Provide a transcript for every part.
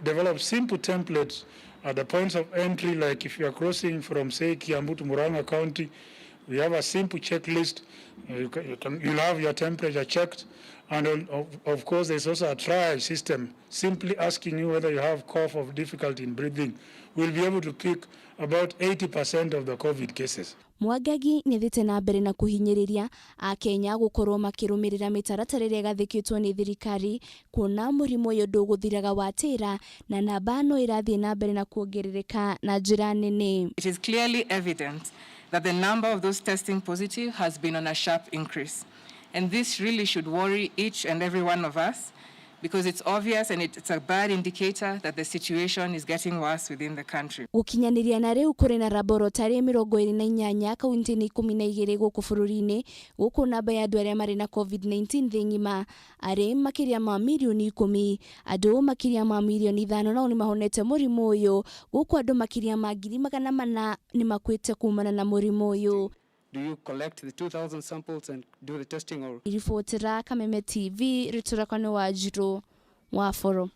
Develop simple templates at the points of entry, like if you are crossing from, say, Kiambu to Murang'a County, we have a simple checklist. You'll have your temperature checked. And of course, there's also a trial system, simply asking you whether you have cough or difficulty in breathing. We'll be able to pick about 80% of the COVID cases. Mwangagi nithite na mbere na kuhinyiriria Akenya gukorwo makirumirira mitaratara iria gathikitwo ni thirikari kuona murimo uyu nduguthiraga watira na namba no irathie na mbere na kuongerereka na njira nene. It is clearly evident that the number of those testing positive has been on a sharp increase, and this really should worry each and every one of us, because it's obvious and it's a bad indicator that the situation is getting worse within the country. Gukinyaniria na riu kuri na laboratory 28 kaunti-ini 12 guku bururi-ini guku namba ya andu aria mari na COVID-19 thi ngima ari makiria ma milioni 10, andu makiria ma milioni 5 nao ni mahonete murimu uyu, guku andu makiria ma 400,000 ni makwite kumana na murimu uyu. Do you collect the 2,000 samples and do the testing or? Ribotera Kameme TV riturakano wa Jiro wa Foro.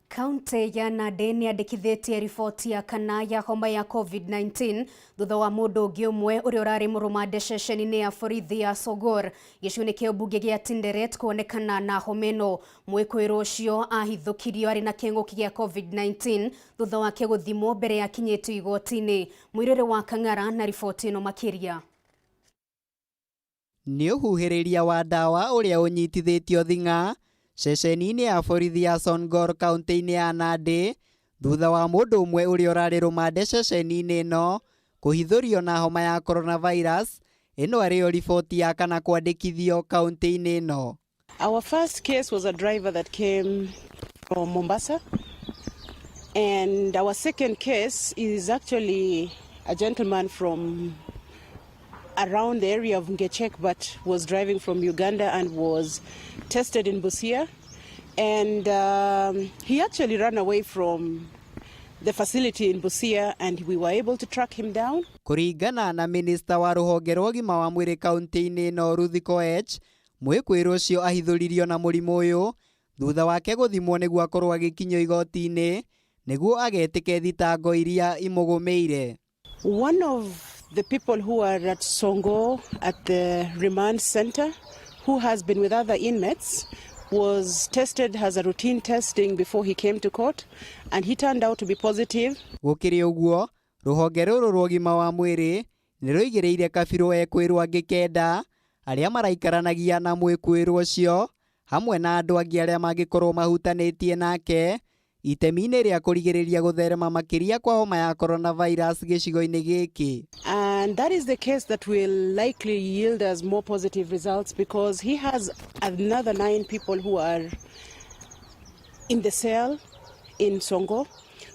Kaunti ya Nandi ni andikithitie riboti ya kana ya homa ya COVID-19 thutha wa mundu ungi umwe uria urari murumande ceceni-ini ya borithi ya Sogor giciuni kia mbunge gia Tinderet kuonekana na homa ino. Mwikuiro ucio ahithukirio ari na king'uki gia COVID-19 thutha wake guthimwo mbere ya kinyitio igoti-ini. Mwirire wa Kang'ara na riboti ino makiria. Ni uhuhiriria wa dawa uria unyitithitio Thing'a ceceni-ini ya borithi ya Songor kaunti-ini ya Nandi thutha wa mundu umwe uria urari rumande ceceni-ini ino kuhithurio na homa ya coronavirus. Ino ario riboti ya kana kwandikithio kaunti-ini ino. Our first case was a driver that came from Mombasa, and our second case is actually a gentleman from around the area of Ngechek but was driving from Uganda and was tested in Busia, and he actually ran away from the facility in Busia and we were able to track him down. Kuringana na minister wa ruhonge rwa ũgima wa mwĩrĩ kaunti-ini ino Ruthi Koech, mwĩkwĩrwo ũcio ahithũririo na mũrimũ ũyũ thutha wake guthimwo nĩguo akorwo agĩkinyio igoti-ini nĩguo agetĩke thitango iria imũgũmĩire. One of the people who are at Songo at the remand center, who has been with other inmates, was tested as a routine testing before he came to court, and he turned out to be positive. Gukiri uguo, ruhonge ruru rwa ũgima wa mwĩrĩ nĩ rũigĩrĩire kabirũ ekwĩrwo angĩ kenda arĩa maraikaranagia na mwĩkwĩrwo ũcio hamwe na andũ angĩ arĩa mangĩkorwo mahutanĩtie nake itemi-inĩ rĩa kũrigĩrĩria gũtherema makĩria kwa homa ya coronavirus gĩcigo-inĩ gĩkĩ. And that is the case that will likely yield us more positive results, because he has another 9 people who are in the cell in Songo.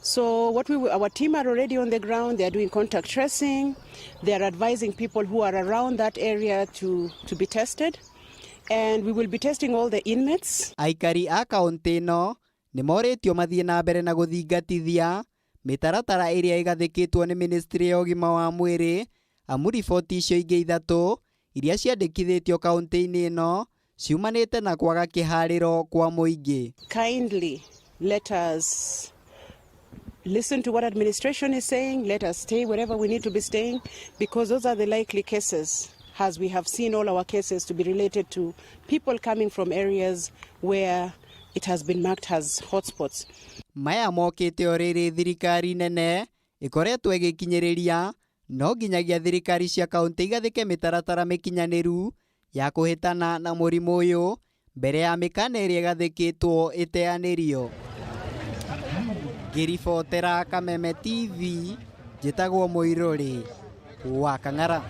So our team are already on the ground. They are doing contact tracing. They are advising people who are around that area to be tested, and we will be testing all the inmates. Aikari a kaunti ĩno nĩ moritio mathiĩ na mbere na gũthingatithia mĩtaratara ĩrĩa ĩgathĩkĩtwo nĩ ministry ya ũgima wa mwĩrĩ, amu riboti icio ingĩ 3 iria ciandĩkithĩtio kaunti-inĩ ĩno ciumanĩte na kwaga kĩharĩro kwa mũingĩ. Kindly let us listen to what administration is saying. Let us stay wherever we need to be staying, because those are the likely cases, as we have seen all our cases to be related to people coming from areas where it has been marked as hotspots. Maya mokĩte o rĩrĩ thirikari nene ĩkoretwo ĩgĩkinyĩrĩria no nginyagia thirikari cia kaunti igathĩke mĩtaratara mĩkinyanĩru ya kũhĩtana na mũrimũ ũyũ mbere ya mĩkana ĩrĩa ĩgathĩkĩtwo ĩteanĩrio. Ngĩribotera Kameme TV, njĩtagwo Mũirũrĩ wa Kang'ara.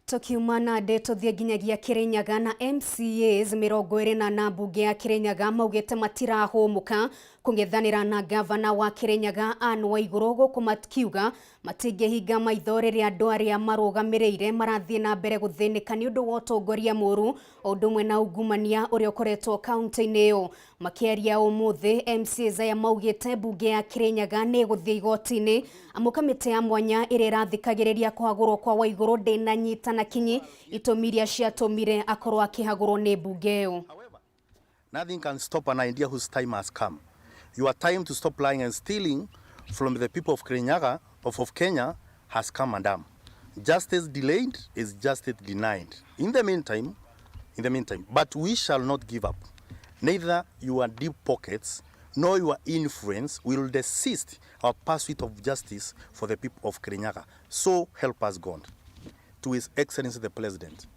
Tukiuma Nandi tuthie nginyagia Kirinyaga na MCAs 20 na mbunge ya Kirinyaga maugite matirahũmũka kũng'ethanĩra na gavana wa Kirinyaga Anne Waigũrũ gũkũ makiuga matingĩhinga maitho rĩrĩa andũ arĩa marũgamĩrĩire marathiĩ na mbere gũthĩnĩka nĩ ũndũ wa ũtongoria mũũru o ũndũ ũmwe na ungumania ũrĩa ũkoretwo kaunti-inĩ ĩyo. Makĩaria ũmũthĩ, MCAs aya maugite mbunge ya Kirinyaga nĩ gũthiĩ igoti-inĩ amu kamĩtĩ ya mwanya ĩrĩa ĩrathikagĩrĩria kũhagũrwo kwa Waigũrũ ndĩnanyita kana kinyi itomiria cia tomire akorwo akihagurwo ni bunge ĩyo. Nothing can stop an idea whose time has come. Your time to stop lying and stealing from the people of Kirinyaga, of Kenya, has come, madam. Justice delayed is justice denied. In the meantime, but we shall not give up. Neither your deep pockets nor your influence will desist our pursuit of justice for the people of Kirinyaga. So help us God. To His Excellency the President.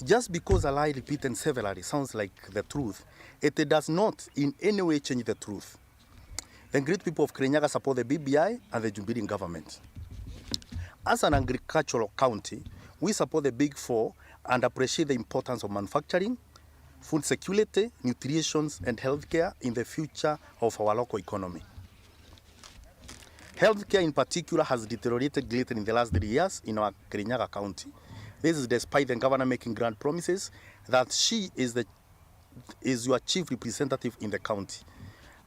Just because a lie repeated severally sounds like the truth, it does not in any way change the truth. The great people of Kirinyaga support the BBI and the Jubilee government. As an agricultural county, we support the Big Four and appreciate the importance of manufacturing, food security, nutrition, and healthcare in the future of our local economy. Healthcare in particular has deteriorated greatly in the last 3 years in our Kirinyaga county. This is despite the governor making grand promises that she is your chief representative in the county.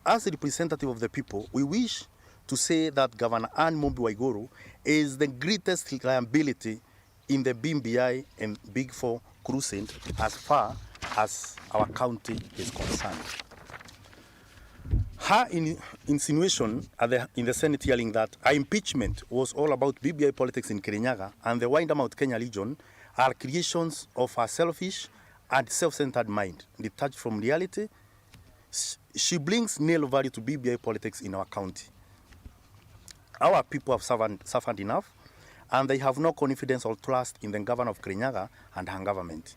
As a representative of the people, we wish to say that Governor Anne Mombi Waiguru is the greatest liability in the BBI and Big Four crusade as far as our county is concerned. Her insinuation in the Senate hearing that our impeachment was all about BBI politics in Kirinyaga and the wider Mount Kenya region are creations of a selfish and self-centered mind, detached from reality. She brings nil value to BBI politics in our county. Our people have suffered enough, and they have no confidence or trust in the governor of Kirinyaga and her government.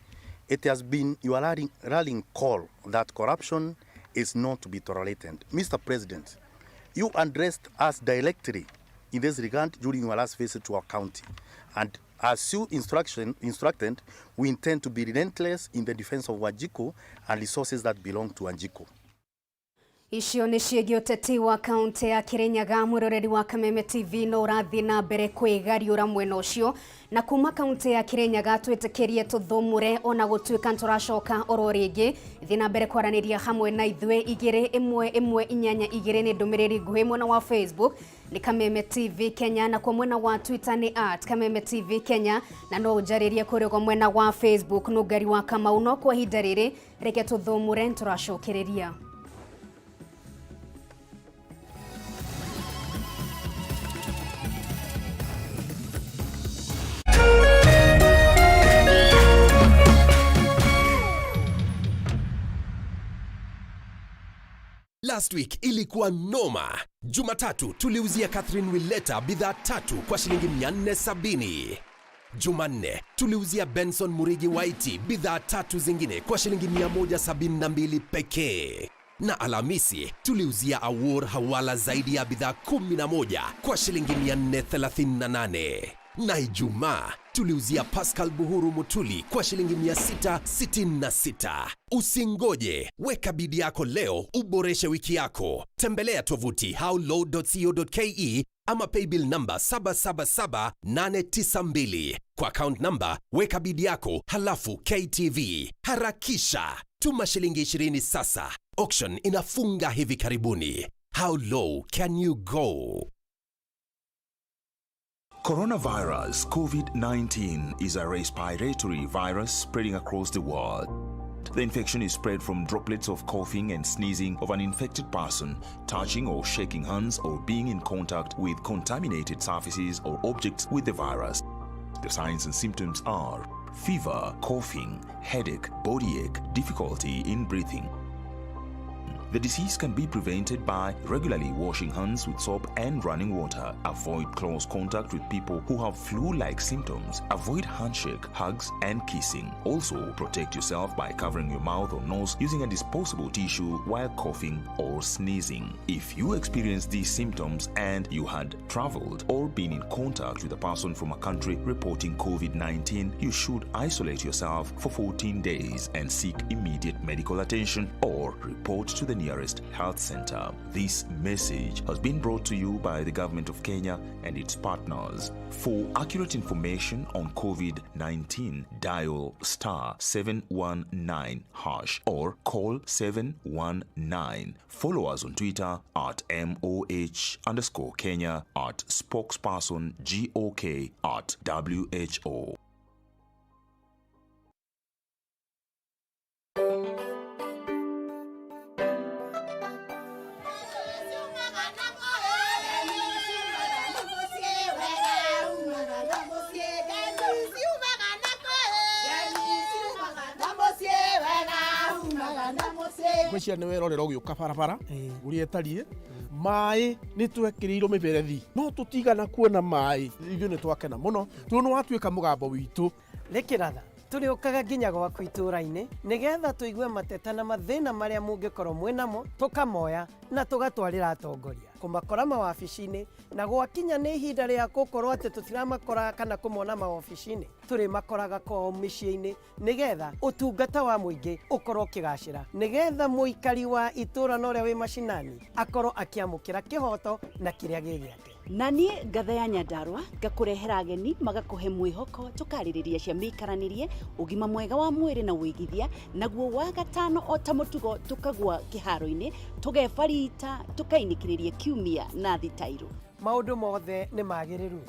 It has been your rallying call that corruption is not to be tolerated. Mr. President, you addressed us directly in this regard during your last visit to our county, and as you instructed, we intend to be relentless in the defense of Wanjiku and resources that belong to Wanjiku. Icio nĩ ciĩgiĩ ũteti wa kaunti ya Kirinyaga. Mwĩroreri wa Kameme TV no ũrathiĩ na mbere kwĩgariũra mwena ũcio, na kuma kaunti ya Kirinyaga twĩtĩkĩrie tũthũmũre ona gũtuĩka tũracoka oro rĩngĩ thiĩ na mbere kwaranĩria hamwe na ithuĩ 21182 nĩ ndũmĩrĩri nguhĩ mwena wa Facebook ni Kameme TV Kenya, na kwa mwena wa Twitter ni @Kameme TV Kenya, na no ũnjarĩrie kũrĩ mwena wa Facebook Nũngari wa Kamau. No kwa ihinda rĩrĩ reke tũthũmũre tũracokereria. Last week ilikuwa noma. Jumatatu tuliuzia Catherine Willeta bidhaa 3 kwa shilingi 470. Jumanne tuliuzia Benson Murigi Waiti bidhaa 3 zingine kwa shilingi 172 pekee. Na Alhamisi tuliuzia Awor Hawala zaidi ya bidhaa 11 kwa shilingi 438. Na Ijumaa tuliuzia Pascal Buhuru Mutuli kwa shilingi 666. Usingoje, weka bidii yako leo uboreshe wiki yako. Tembelea tovuti howlow.co.ke ama paybill number 777892. Kwa account number weka bidii yako halafu KTV. Harakisha, tuma shilingi 20 sasa. Auction inafunga hivi karibuni. How low can you go? Coronavirus COVID-19 is a respiratory virus spreading across the world. The infection is spread from droplets of coughing and sneezing of an infected person, touching or shaking hands or being in contact with contaminated surfaces or objects with the virus. The signs and symptoms are fever, coughing, headache, body ache, difficulty in breathing. The disease can be prevented by regularly washing hands with soap and running water. Avoid close contact with people who have flu-like symptoms. Avoid handshake, hugs, and kissing. Also, protect yourself by covering your mouth or nose using a disposable tissue while coughing or sneezing. If you experience these symptoms and you had traveled or been in contact with a person from a country reporting COVID-19, you should isolate yourself for 14 days and seek immediate medical attention or report to the nearest health center. This message has been brought to you by the Government of Kenya and its partners. For accurate information on COVID-19, dial *719# or call 719. Follow us on Twitter @MOH_Kenya, @spokesperson GOK, @WHO. Kwecia niwe rorero gioka barabara uria etarie mai ni twekirirwo miberethi no tutigana kuona mai ithu ni twakena muno tuno watuika mugambo witu Lekiratha turiukaga nginya gwaku itũra-inĩ nigetha tuigue mateta na mathĩna marĩa mũngĩkorwo mwĩnamo tukamoya na tugatwarĩra atongoria kumakora mawabici-inĩ na gwakinya nĩ ihinda rĩa gũkorwo atĩ tutiramakora kana kũmona mawabici-inĩ tũrĩ makoraga kwao mĩciĩ-inĩ nigetha ũtungata wa mũingĩ ũkorwo ũkĩgacĩra nigetha mũikari wa itũra na ũrĩa wĩ macinani akorwo akĩamũkĩra kĩhoto na kĩrĩa gĩ gĩake. Na niĩ Ngathea Nyandarua ngakũrehera ageni magakũhe mwĩhoko tũkarĩrĩria cia mĩikaranĩrie ũgima mwega wa mwĩrĩ na wĩigithia naguo wa gatano o ta mũtugo tũkagwa kĩharo-inĩ tũgebarita tũkainĩkĩrĩria kiumia na thitairũ. Maũndũ mothe nĩ magĩrĩru.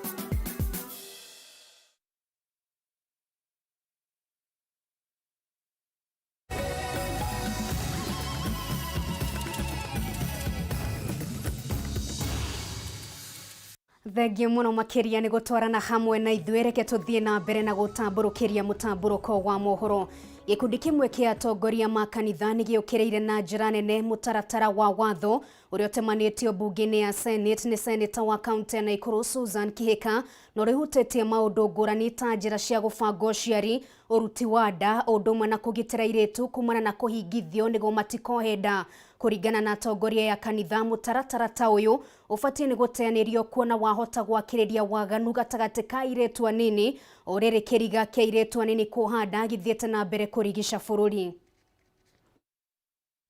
Thengiũ mũno makĩria nĩ gũtwarana hamwe na ithuĩ reke tũthiĩ na mbere na gũtambũrũkĩria mũtambũrũko wa mohoro. Gĩkundi kĩmwe kĩa atongoria ma kanitha nĩ gĩũkĩrĩire na njĩra nene mũtaratara wa watho ũrĩa ũtemanĩtio mbunge-inĩ ya Senate nĩ seneta wa kaunti ya Naikuru Susan Kihika na ũrĩa ũhutĩtie maũndũ ngũrani ta njĩra cia gũbanga ũciari, ũruti wa nda, ũndũ ũmwe na kũgitĩra airĩtu kumana na kũhingithio nĩguo matikohe nda. Kũringana na atongoria ya kanitha mũtaratara ta ũyũ ũbatiĩ nĩ gũteanĩrio kuona wahota gwakĩrĩria waganu gatagatĩ ka airĩtu anini o rĩrĩ kĩriga kĩa airĩtu anini kuoha nda gĩthiĩte na mbere kũrigica bũrũri.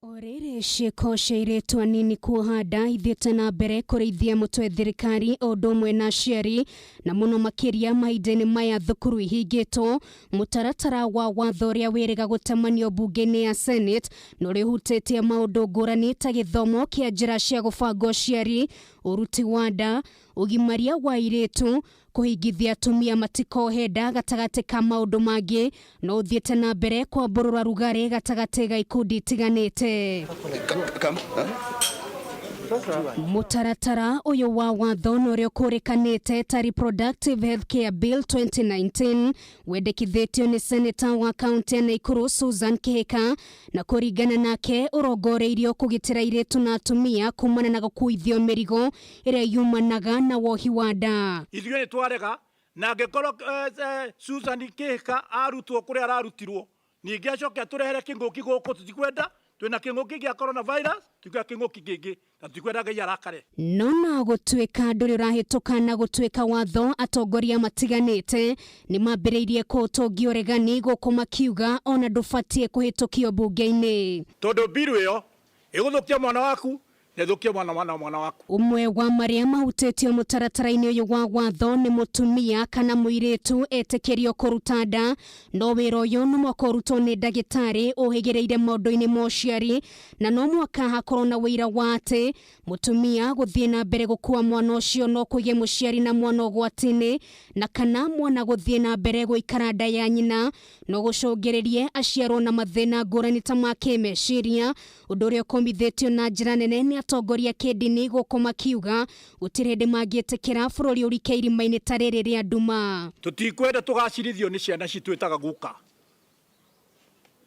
Orere ciĩko cia airĩtu anini kuoha nda ithiĩte na mbere kũrĩithia mũtwe thirikari o ũndũ ũmwe na aciari na mũno makĩria mahinda-inĩ maya thukuru ihingĩtwo. Mũtaratara wa watho ũrĩa wĩrĩga gũtemanio mbunge-inĩ ya Senate na ũrĩa ũhutĩtie maũndũ ngũrani ta gĩthomo kĩa njĩra cia gũbanga ũciari, ũruti wa nda, ũgimaria wa airĩtu, kũhingithia atumia matikohe nda gatagatĩ ka maũndũ mangĩ no ũthiĩte na mbere kwambũrũra rugarĩ gatagatĩ ga ikundi itiganĩte. Mũtaratara ũyũ wa watho na ũrĩa ũkũrĩkanĩte ta Reproductive Healthcare Bill 2019 wendekithĩtio nĩ seneta wa kaunti ya Naikuru Susan Kihika na kũringana nake ũrongoreirio kũgitĩra airĩtu na atumia kumana na gũkuithio mĩrigo ĩrĩa yumanaga na wohi wa nda. Ithuĩ nĩ twarega na angĩkorwo Susan Kihika arutwo kũrĩa ararutirwo ningĩ acoke atũrehere kĩng'ũki gũkũ tutikwenda. Twina kĩng'ũki gĩa coronavirus tukiga kĩng'ũki kĩngĩ na tutikwenda Ngai arakare. No na gũtuĩka ndũrĩ ũrahĩtũka na gũtuĩka watho, atongoria matiganĩte nĩ mambĩrĩirie kũũtũngia ũregani gũkũ makiuga ona ndũbatiĩ kũhĩtũkio mbunge-inĩ. Tondũ mbiru ĩyo ĩgũthũkia mwana waku nethukia mwana waku. Umwe wa marĩa mahutĩtio mũtaratara-inĩ ũyũ wa watho nĩ mũtumia kana mũirĩtu etĩkĩrio kũruta nda no wĩra ũyũ no mũhaka ũrutwo nĩ ndagĩtarĩ ũhĩgĩrĩire maũndũ-inĩ ma ũciari na no mũhaka hakorwo na wĩira wa atĩ mũtumia gũthiĩ na mbere gũkua mwana ũcio no kũgĩe mũciari na mwana ũgwati-inĩ na kana mwana gũthiĩ na mbere gũikara nda ya nyina no gũcũngĩrĩrie aciarwo na mathĩna ngũrani ta ma kĩmeciria, ũndũ ũrĩa ũkomithĩtio na njĩra nene nĩ atongoria kĩndini gũkũ makiuga gũtirĩ hĩndĩ mangĩtĩkĩra bũrũri ũrike irima-inĩ ta rĩrĩ rĩa nduma. Tutikwenda tũgacirithio nĩ ciana citũ ĩtaga guka,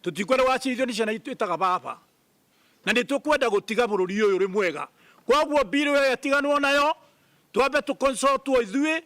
tutikwenda gũgacirithio nĩ ciana citũ ĩtaga baba na nĩ tũkwenda gũtiga bũrũri ũyũ ũrĩ mwega. Koguo mbirũ ĩyo ĩtiganwo nayo twambe tũkonsultwo ithuĩ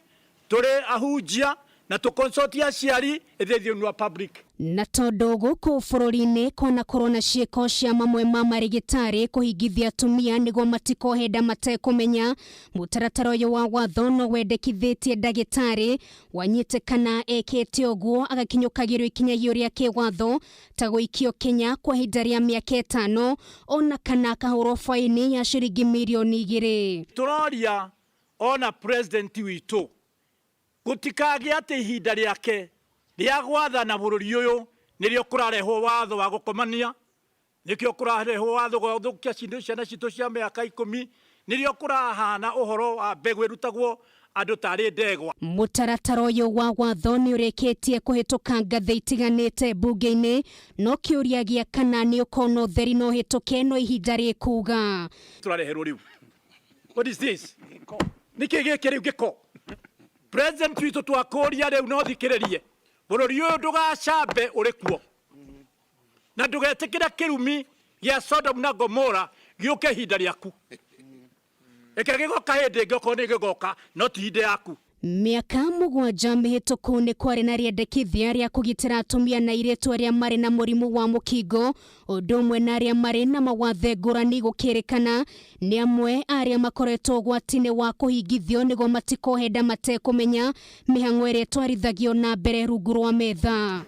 tũrĩ ahunjia na tũkonsultia aciari ĩthethio nwa public. Na tondũ gũkũ bũrũri-inĩ kona korona ciĩko cia mamwe ma marigĩtarĩ kũhingithia atumia nĩguo matikohe nda matekũmenya, mũtaratara ũyũ wa watho no wendekithĩtie ndagĩtarĩ wanyite kana ekĩte ũguo agakinyũkagĩrwo ikinyagio rĩa kĩwatho ta gũikio Kenya kwa ihinda rĩa mĩaka 5 ona kana akahũrwo faini ya ciringi mirioni 2. Tũroria ona president witũ gũtikagĩa atĩ ihinda rĩake rĩa gwathana bũrũri ũyũ nĩrĩo kũrarehwo watho wa gũkomania, nĩkĩo kũrarehwo watho wa gũthũkia ciana citũ cia mĩaka 10, nĩrĩo kũrahana ũhoro wa mbegũ ĩrutagwo andũ tarĩ ndegwa. Mũtaratara ũyũ wa watho nĩ ũrĩkĩtie kũhĩtũka ngathĩ itiganĩte mbunge-inĩ no kĩũria gĩa kana nĩ ũkona ũtheri no hĩtũke no ihinda rĩkuga. Tũrareherwo rĩu. What is this? Nĩkĩ gĩkĩ rĩu gĩko? President witũ twakũria rĩu no thikĩrĩrie bũrũri ũyũ ndũgacambe ũrĩ kuo na ndugetikira kirumi gĩa Sodom na Gomora gĩũke ihinda rĩaku. Eke gĩgoka hĩndĩ ĩngĩ okorwo nĩ gĩgoka no ti hĩndĩ yaku. Miaka mugwanja mihituku ni kwari na riendekithia ria kugitira atumia na iretu aria mari na murimu wa mukingo undu umwe na aria mari na mawathe ngurani gukirikana ni amwe aria makoretwo gwatine wa kuhingithio nigo matikohenda matekumenya mihang'o iria twarithagio na mbere rungu rwa metha.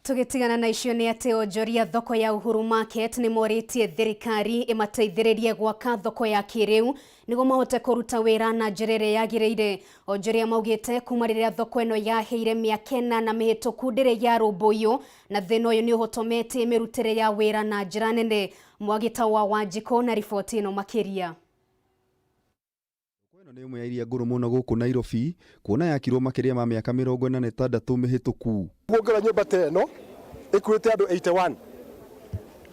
Tugitigana na icio ni ati onjoria thoko ya Uhuru Market ni moritie thirikari imateithĩrĩrie gwaka thoko ya kiriu nigo mahote kuruta wira na njirere yagireire. Onjoria maugite kuma riria thoko eno yaheire miaka 4 na mihituku ndire ya rũmbũiyo na thĩna ũyũ ni uhotomete mirutire ya wira na njira nene. Mwagita wa Wanjiko na riboti ino makiria. Nĩ ĩmwe ya iria ngũrũ mũno gũkũ Nairobi, kuona yakirwo makĩria ma mĩaka 46 mĩhĩtũku. Kuongera nyũmba ta ĩno ĩkuĩte andũ 81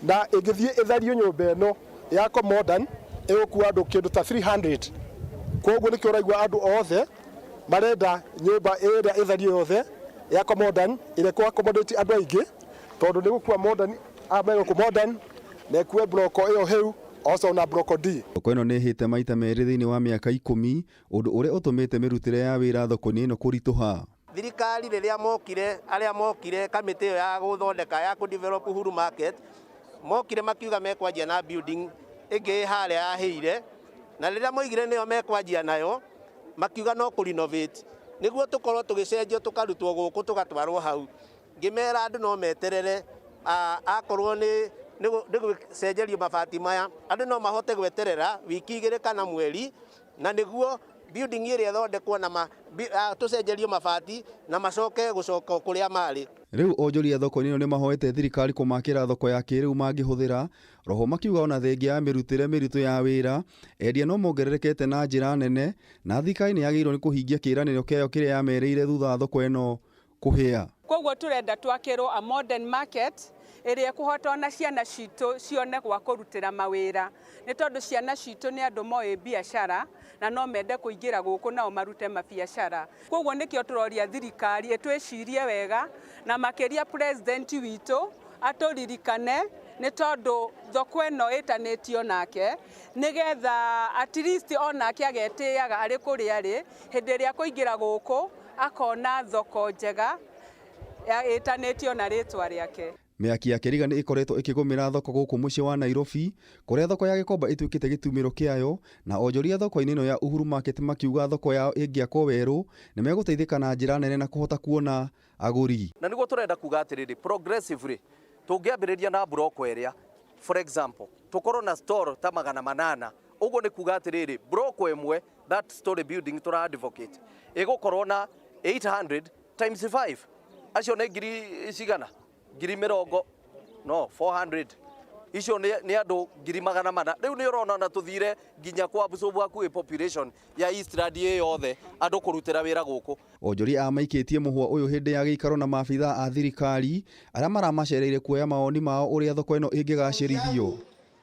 na ĩgĩthiĩ ĩthario nyũmba ĩno yako modern ĩgũkua andũ kĩndũ ta 300. Koguo nĩkĩo ũraigua andũ othe marenda nyũmba ĩrĩa ĩthario yothe yako modern ĩrĩa accommodate andũ aingĩ, tondũ nĩ gũkua modern amegũkũ modern na ĩkue bloko ĩyo hĩu also na broko D. Thoko ĩno nĩ hĩte maita merĩ thĩinĩ wa mĩaka 10, ũndũ ũrĩa ũtũmĩte mĩrutĩre ya wĩra thoko-inĩ ĩno kũritũha. Thirikari rĩrĩa mokire kamĩtĩ ĩyo ya gũthondeka ya ku-develop Uhuru Market, mokire makiuga mekwanjia na building ĩngĩ harĩa yahĩire, na rĩrĩa moigire nĩyo mekwanjia nayo makiuga no kũ-renovate nĩguo tũkorwo tũgĩcenjio tũkarutwo gũkũ tũgatwarwo hau. Ngĩmera andũ no meterere akorwo nĩ gũcenjerio mabati maya, andũ no mahote gweterera wiki 2 kana mweri, na nĩguo building ĩrĩa thondekwo na tũcenjerio mabati na macoke gũcoka kũrĩa marĩ. Rĩu onjoria thoko-inĩ ĩno nĩ mahoete thirikari kũmakĩra thoko ya kĩrĩu mangĩhũthĩra, roho makiuga ona thengia ya mĩrutĩre mĩritũ ya wĩra, endia no mongererekete na njĩra nene, na thirikari nĩ yagĩrĩirwo nĩ kũhingia kĩĩranĩro kĩayo kĩrĩa yamerĩire thutha wa thoko ĩno kũhĩa. Koguo turenda twakĩrwo a modern market ĩrĩa kũhota na ciana citũ cione gwa kũrutĩra mawĩra, nĩ tondũ ciana citũ nĩ andũ moĩ biacara na no mende kũingĩra gũkũ nao marute mabiacara. Koguo nĩkĩo tũroria thirikari ĩtwĩcirie wega na makĩria president witũ atũririkane, nĩ tondũ thoko ĩno ĩtanĩtio nake nĩgetha at least onake agetĩaga arĩ kũrĩa arĩ hĩndĩ ĩrĩa kũingĩra gũkũ akona thoko njega ĩtanĩtio na rĩtwa rĩake. Mĩaki ya kĩriga nĩ ĩkoretwo ĩkĩgũmĩra thoko gũkũ mũciĩ wa Nairobi, kũrĩa thoko ya Gĩkomba ĩtuĩkĩte gĩtumĩro kĩayo, na onjoria thoko-inĩ ĩno ya Uhuru Market makiuga thoko yao ĩngĩakwo werũ nĩ megũteithĩka na njĩra nene na kũhota kuona agũri. Na nĩguo tũrenda kuga atĩrĩrĩ, progressively tũngĩambĩrĩria na broko ĩrĩa, for example tũkorwo na store ta 800, ũguo nĩ kuga atĩrĩrĩ broko ĩmwe that story building tũra advocate ĩgũkorwo na 800 times 5, acio nĩ ngiri cigana? Ngiri 400, icio nĩ andũ ngiri 400. Rĩu nĩ ũrona na tũthire nginya kwa busobu hakuhĩ population ya Eastland yothe andũ kũrutĩra wĩra gũkũ. Onjoria amaikĩtie mũhwa ũyũ hĩndĩ ya gĩikaro na maabitha a thirikari arĩa maramacereire kuoya maoni mao ũrĩa thoko ĩno ĩngĩgacĩrithio.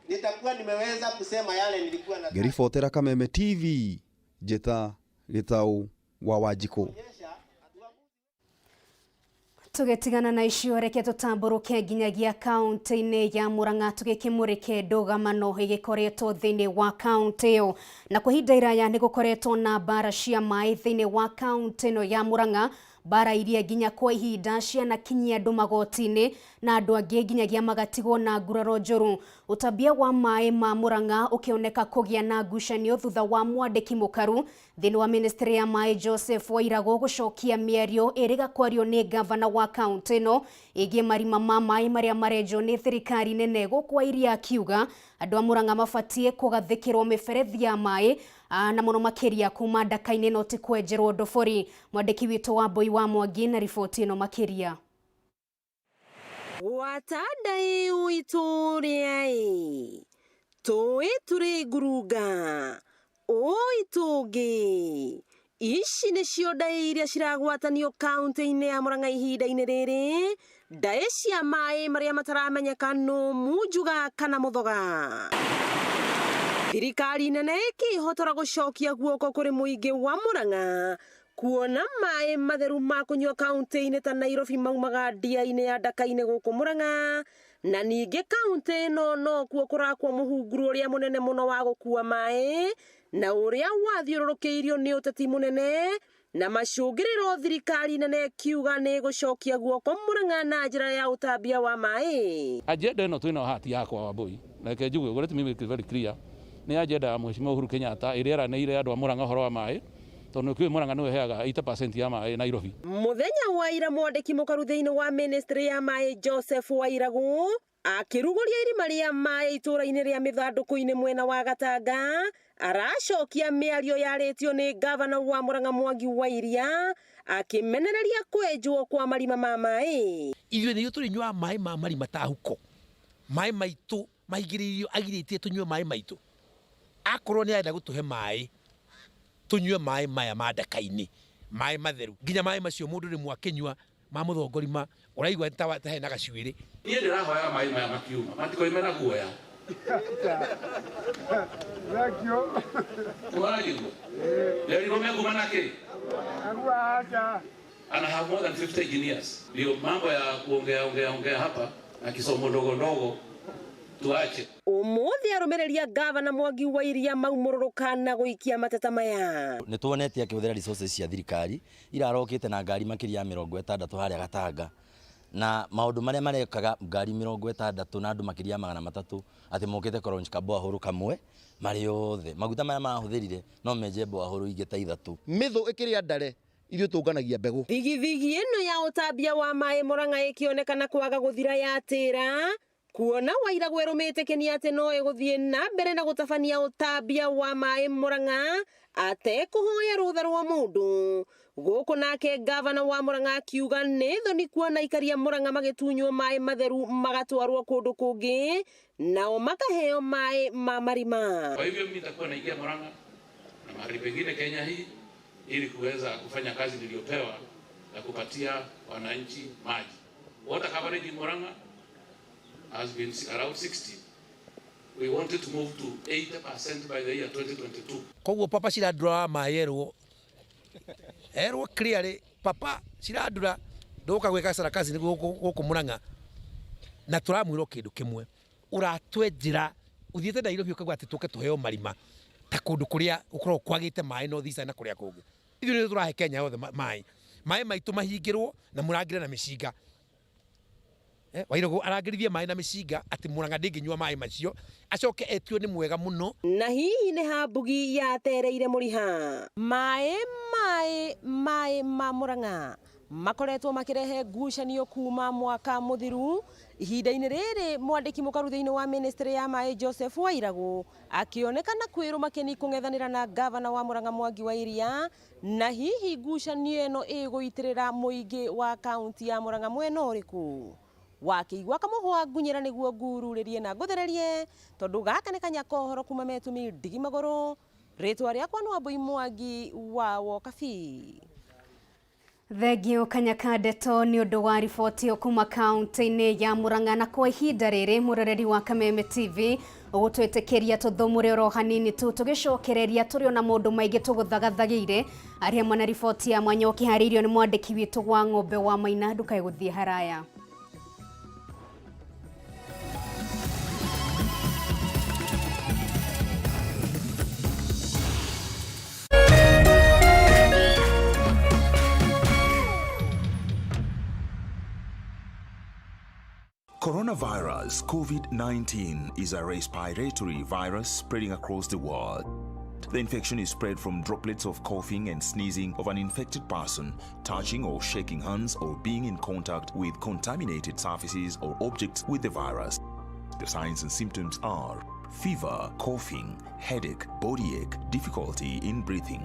Nitakuwa nimeweza kusema yale nilikuwa na. Ngĩribotera Kameme TV, Njeta Gĩtaũ wa Wanjikũ. Tugetigana na icio reke tutamburuke nginyagia kaunti-inĩ ya Murang'a tugikimurike ndũgamano ĩgĩkoretwo thĩinĩ wa kaunti ĩyo, na kwa ihinda iraya nĩ gũkoretwo na mbara cia maĩ thĩinĩ wa kaunti ĩno ya Murang'a, mbara iria nginya kwa ihinda cianakinyia andũ magoti-inĩ na andũ angĩ nginyagia magatigwo na nguraro njũru. Ũtambia wa maĩ ma Murang'a ũkĩoneka kũgĩa na ngucanio thutha wa mwandĩki mũkaru thĩinĩ wa ministry ya maĩ Joseph Wairagũ gũcokia mĩario ĩrĩga kwario nĩ gavana wa kaunti ĩno ĩgiĩ marima ma maĩ marĩa marenjwo nĩ thirikari nene gũkwa iria akiuga andũ a Murang'a mabatie kũgathĩkĩrwo mĩberethi ya maĩ na mũno makĩria kuma ndaka-inĩ no ti kwenjerwo ndobori. Mwandĩki witũ wa Mbui wa Mwangi na riboti ĩno makĩria. Watandai uituriai toi turi ngurunga oi tungi ici nĩcio ndai iria ciragwatanio kaunti-inĩ ya Murang'a ihinda-inĩ rĩrĩ, ndai cia maĩ marĩa mataramenyeka no munjuga kana mũthoga. Thirikari nene ĩkĩhotora gũcokia guoko kũrĩ mũingĩ wa Murang'a kuona maĩ matheru ma kũnyua kaunti-inĩ ta Nairobi maumaga ndia-inĩ ya Ndaka-inĩ gũkũ Murang'a, na ningĩ kaunti ĩno no kuo kũrakwo mũhunguru ũrĩa mũnene mũno wa gũkua maĩ na ũrĩa wathiũrũrũkĩirio nĩ ũteti mũnene na macũngĩrĩro thirikari nene kiuga nĩ gũcokia guoko Murang'a na njĩra ya ũtambia wa maĩ. Agenda ĩno twĩna hati yakwa Wambui, reke njuge ũguo, let me make it very clear, nĩ agenda ya Mheshimiwa Uhuru Kenyatta ĩrĩa eranĩire andũ a Murang'a ũhoro wa maĩ, tondũ nĩkĩũĩ Murang'a nĩwe heaga 80% ya maĩ Nairobi. Mũthenya wa ira mwandĩki mũkaru thĩinĩ wa ministry ya maĩ Joseph Wairagũ akĩrugũria irima rĩa maĩ itũra-inĩ rĩa Mĩthandũkũ-inĩ mwena wa Gatanga, aracokia mĩario yarĩtio nĩ gavana wa Murang'a Mwangi wa Iria akĩmenereria kwenjwo kwa marima ma maĩ. Ithuĩ nĩyo tũrĩnyua maĩ ma marima ta huko, maĩ maitũ maigĩrĩirio agirĩtie tũnyue maĩ maitũ. Akorwo nĩ arenda gũtũhe maĩ tunyue maĩ maya ma Ndaka-inĩ, maĩ matheru, nginya maĩ macio mũndũ rĩmwe akĩnyua ma mũthongorima ũraigua ta hena gacuĩrĩ. Niĩ ndĩrahoya maĩ maya makiuma matikoime na guoya. Nderirwo meguma na kĩ? And I have more than 50 engineers. Ndio mambo ya kuongea hapa na kisomo ndogo ndogo tuache. Ũmũthĩ arũmĩrĩria gavana Mwangi wa Iria maumũrũrũka na gũikia mateta maya. Nĩ tuonete akĩhũthĩra resources cia thirikari irarokĩte na ngari makĩria ya 60 harĩa Gatanga, na maũndũ marĩa marekaga ngari 60 na andũ makĩria ya 300 atĩ mokĩte kũronjika boahũrũ kamwe marĩ othe maguta maya mahũthĩrire no menje boahũrũ ingĩ ta 3. Mĩthũ ĩkĩrĩa ndare ithuĩ tũnganagia mbegũ. Thigithigi ĩno ya ũtambia wa maĩ Murang'a ĩkĩonekana kwaga gũthira yatĩra, kuona Wairagũ erũmĩtĩkania atĩ no ĩgũthiĩ na mbere na gũtabania ũtambia wa maĩ Murang'a atekũhoya rũtha rwa mũndũ. Gũkũ nake gavana wa Murang'a akiuga nĩ thoni kuona aikaria Murang'a magĩtunywo maĩ matheru magatwarwo kũndũ kũngĩ nao makaheo maĩ ma marima. Kwa hivyo mimi nitakuwa naingia Murang'a na mahali pengine Kenya hii ili kuweza kufanya kazi niliyopewa na kupatia wananchi maji. Water coverage in Murang'a has been around 60. We wanted to move to 80% by the year 2022. Koguo papa ciradura maĩ erwo clearly papa ciradura ndoka gweka sarakazi gũkũ Murang'a na turamwĩrwo kĩndũ kĩmwe, ũratwenjera uthiĩte Nairobi ũkauga atĩ tũke tũheo marima ta kũndũ kũrĩa ũkorwo kwagĩte maĩ no thisa na kũrĩa kũngĩ. Ithuĩ nĩ tũrahe Kenya yothe maĩ maitũ mahingĩrwo na mũrangĩre na mĩcinga. Wairagũ arangĩrithie maĩ na mĩcinga atĩ Murang'a ndĩngĩnyua maĩ macio, acoke etio nĩ mwega mũno. Na hihi nĩ ha mbugi yatereire mũriha. Maĩ ma Murang'a makoretwo makirehe ngucanio kuma mwaka muthiru. Ihinda-inĩ rĩrĩ mwandĩki mũkaru thĩinĩ wa ministry ya maĩ Joseph Wairagũ akĩonekana kwĩrũma kĩni kũng'ethanĩra na gavana wa Murang'a Mwangi wa Iria, na hihi ngucanio ĩno ĩgũitĩrĩra mũingĩ wa kaunti ya Murang'a mwena ũrĩkũ. Wakĩigua kamũhwa ngunyĩra nĩguo ngururĩrie na ngũthererie, tondũ gaka nĩ kanyakohoro kuma metumi ndigi magũrũ. Rĩtwa rĩakwa nĩ Wambui Mwangi wa Wokabi. Thengio Kanyaka Ndeto nĩ ũndũ wa riboti ĩyo kuma kaunti-inĩ ya Murang'a, na kwa ihinda rĩrĩ mũroreri wa Kameme TV ũgũtwĩtĩkĩria tũthũmũre oro hanini tu tũgĩcokereria tũrĩ na maũndũ maingĩ tũgũthagathageire. Arĩa mwana riboti ya mwanya ũkĩharĩirio nĩ mwandĩki witũ wa Ng'ombe wa Maina, ndũkae gũthiĩ haraya. Coronavirus COVID-19 is a respiratory virus spreading across the world. The infection is spread from droplets of coughing and sneezing of an infected person, touching or shaking hands or being in contact with contaminated surfaces or objects with the virus. The signs and symptoms are fever, coughing, headache, body ache, difficulty in breathing.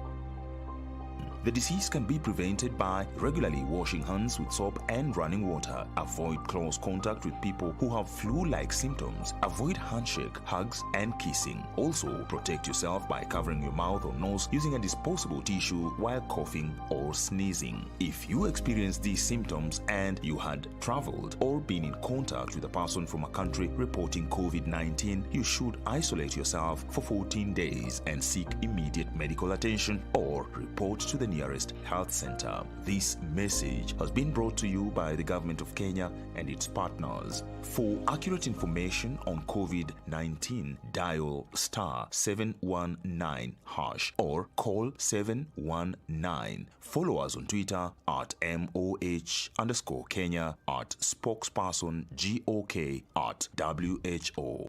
The disease can be prevented by regularly washing hands with soap and running water. Avoid close contact with people who have flu-like symptoms. Avoid handshake, hugs, and kissing. Also, protect yourself by covering your mouth or nose using a disposable tissue while coughing or sneezing. If you experience these symptoms and you had traveled or been in contact with a person from a country reporting COVID-19, you should isolate yourself for 14 days and seek immediate medical attention or report to the the nearest health center. This message has been brought to you by the Government of Kenya and its partners. For accurate information on COVID-19, dial *719# or call 719. Follow us on Twitter at MOH_Kenya, at spokesperson GOK, at WHO.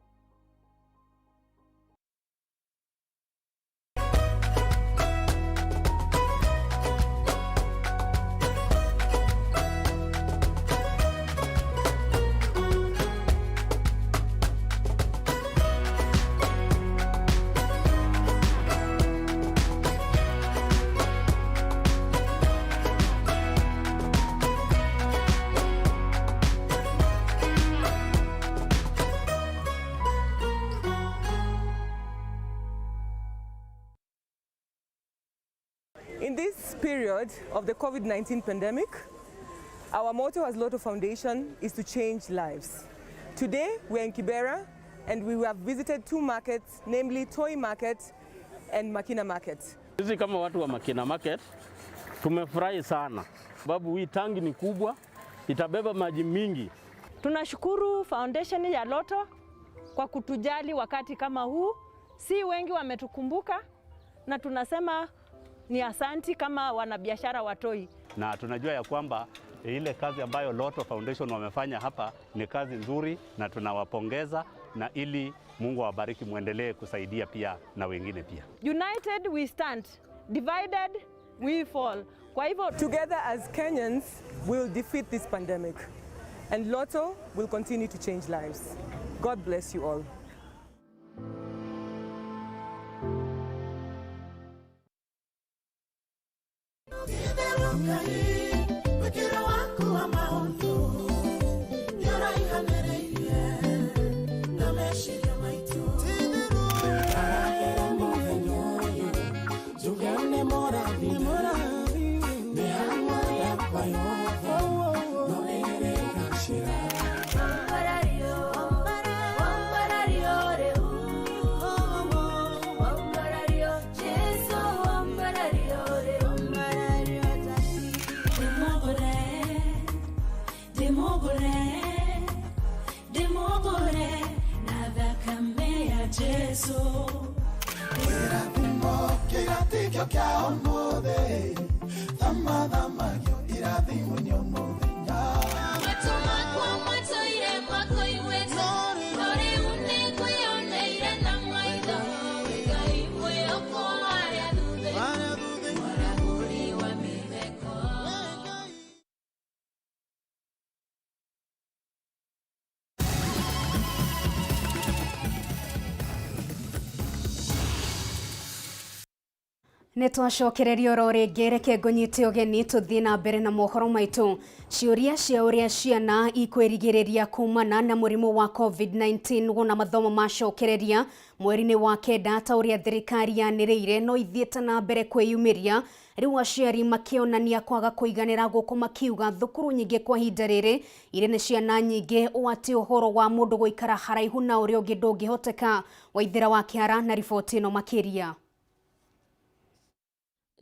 In this period of the COVID-19 pandemic, our motto as Lotto Foundation is to change lives. Today, we're in Kibera and we have visited 2 markets, namely Toy Market and Makina Market. Sisi kama watu wa Makina Market tumefurahi sana sababu hii tangi ni kubwa, itabeba maji mingi. Tunashukuru foundation ya Lotto kwa kutujali wakati kama huu. Si wengi wametukumbuka na tunasema ni asanti kama wanabiashara wa Toy. Na tunajua ya kwamba ile kazi ambayo Lotto Foundation wamefanya hapa ni kazi nzuri na tunawapongeza, na ili Mungu awabariki muendelee kusaidia pia na wengine pia. United we stand, divided we fall. Kwa hivyo together as Kenyans we'll defeat this pandemic and Lotto will continue to change lives. God bless you all. Nitwacokereria oro ringi reke ngunyite ugeni tuthie na mbere na mohoro maitu. Ciuria cia uria ciana ikwirigiriria kumana na murimu wa COVID-19 guna mathomo macokereria mweri-ini wa kenda ta uria thirikari yaniriire no ithiete na mbere kwiyumiria. Riu aciari makionania kwaga kuiganira guku makiuga thukuru nyingi kwa hinda riri ire ni ciana nyingi ati uhoro wa mundu guikara haraihu na uria ungi ndungihoteka. Waithira wa Kiara na riboti ino makiria.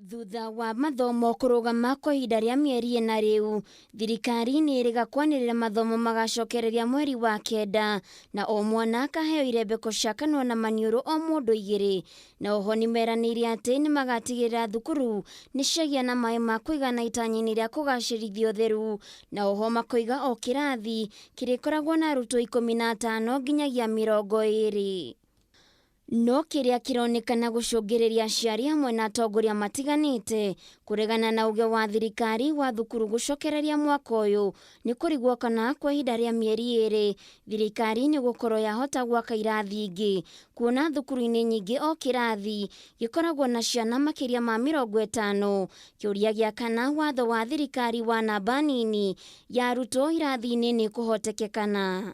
Thutha wa mathomo kurugama kwa ihinda ria mieri ina riu, thirikari ni iriga kwanirira mathomo magacokereria mweri wa kenda, na o mwana akaheo irembeko cia kanua na maniuru o mundu igiri, na oho nimeraniire ati ni magatigirira thukuru ni ciagia na mai ma kuigana itanyini ria kugacirithia utheru, na oho makoiga o kirathi kirikoragwo na arutwo 15 nginyagia 20. No kiria kironekana gucungiriria aciari hamwe na atongoria matiganite kuregana na uge wa thirikari wa thukuru gucokereria mwaka uyu ni kurigwo kana kwa ihinda ria mieri iri thirikari ni gukorwo yahota gwaka irathi ingi, kuona thukuru-ini nyingi o kirathi gikoragwo na ciana makiria ma 50. Kiuria gia kana watho wa thirikari wa namba nini ya arutwo irathi-ini ni kuhotekekana.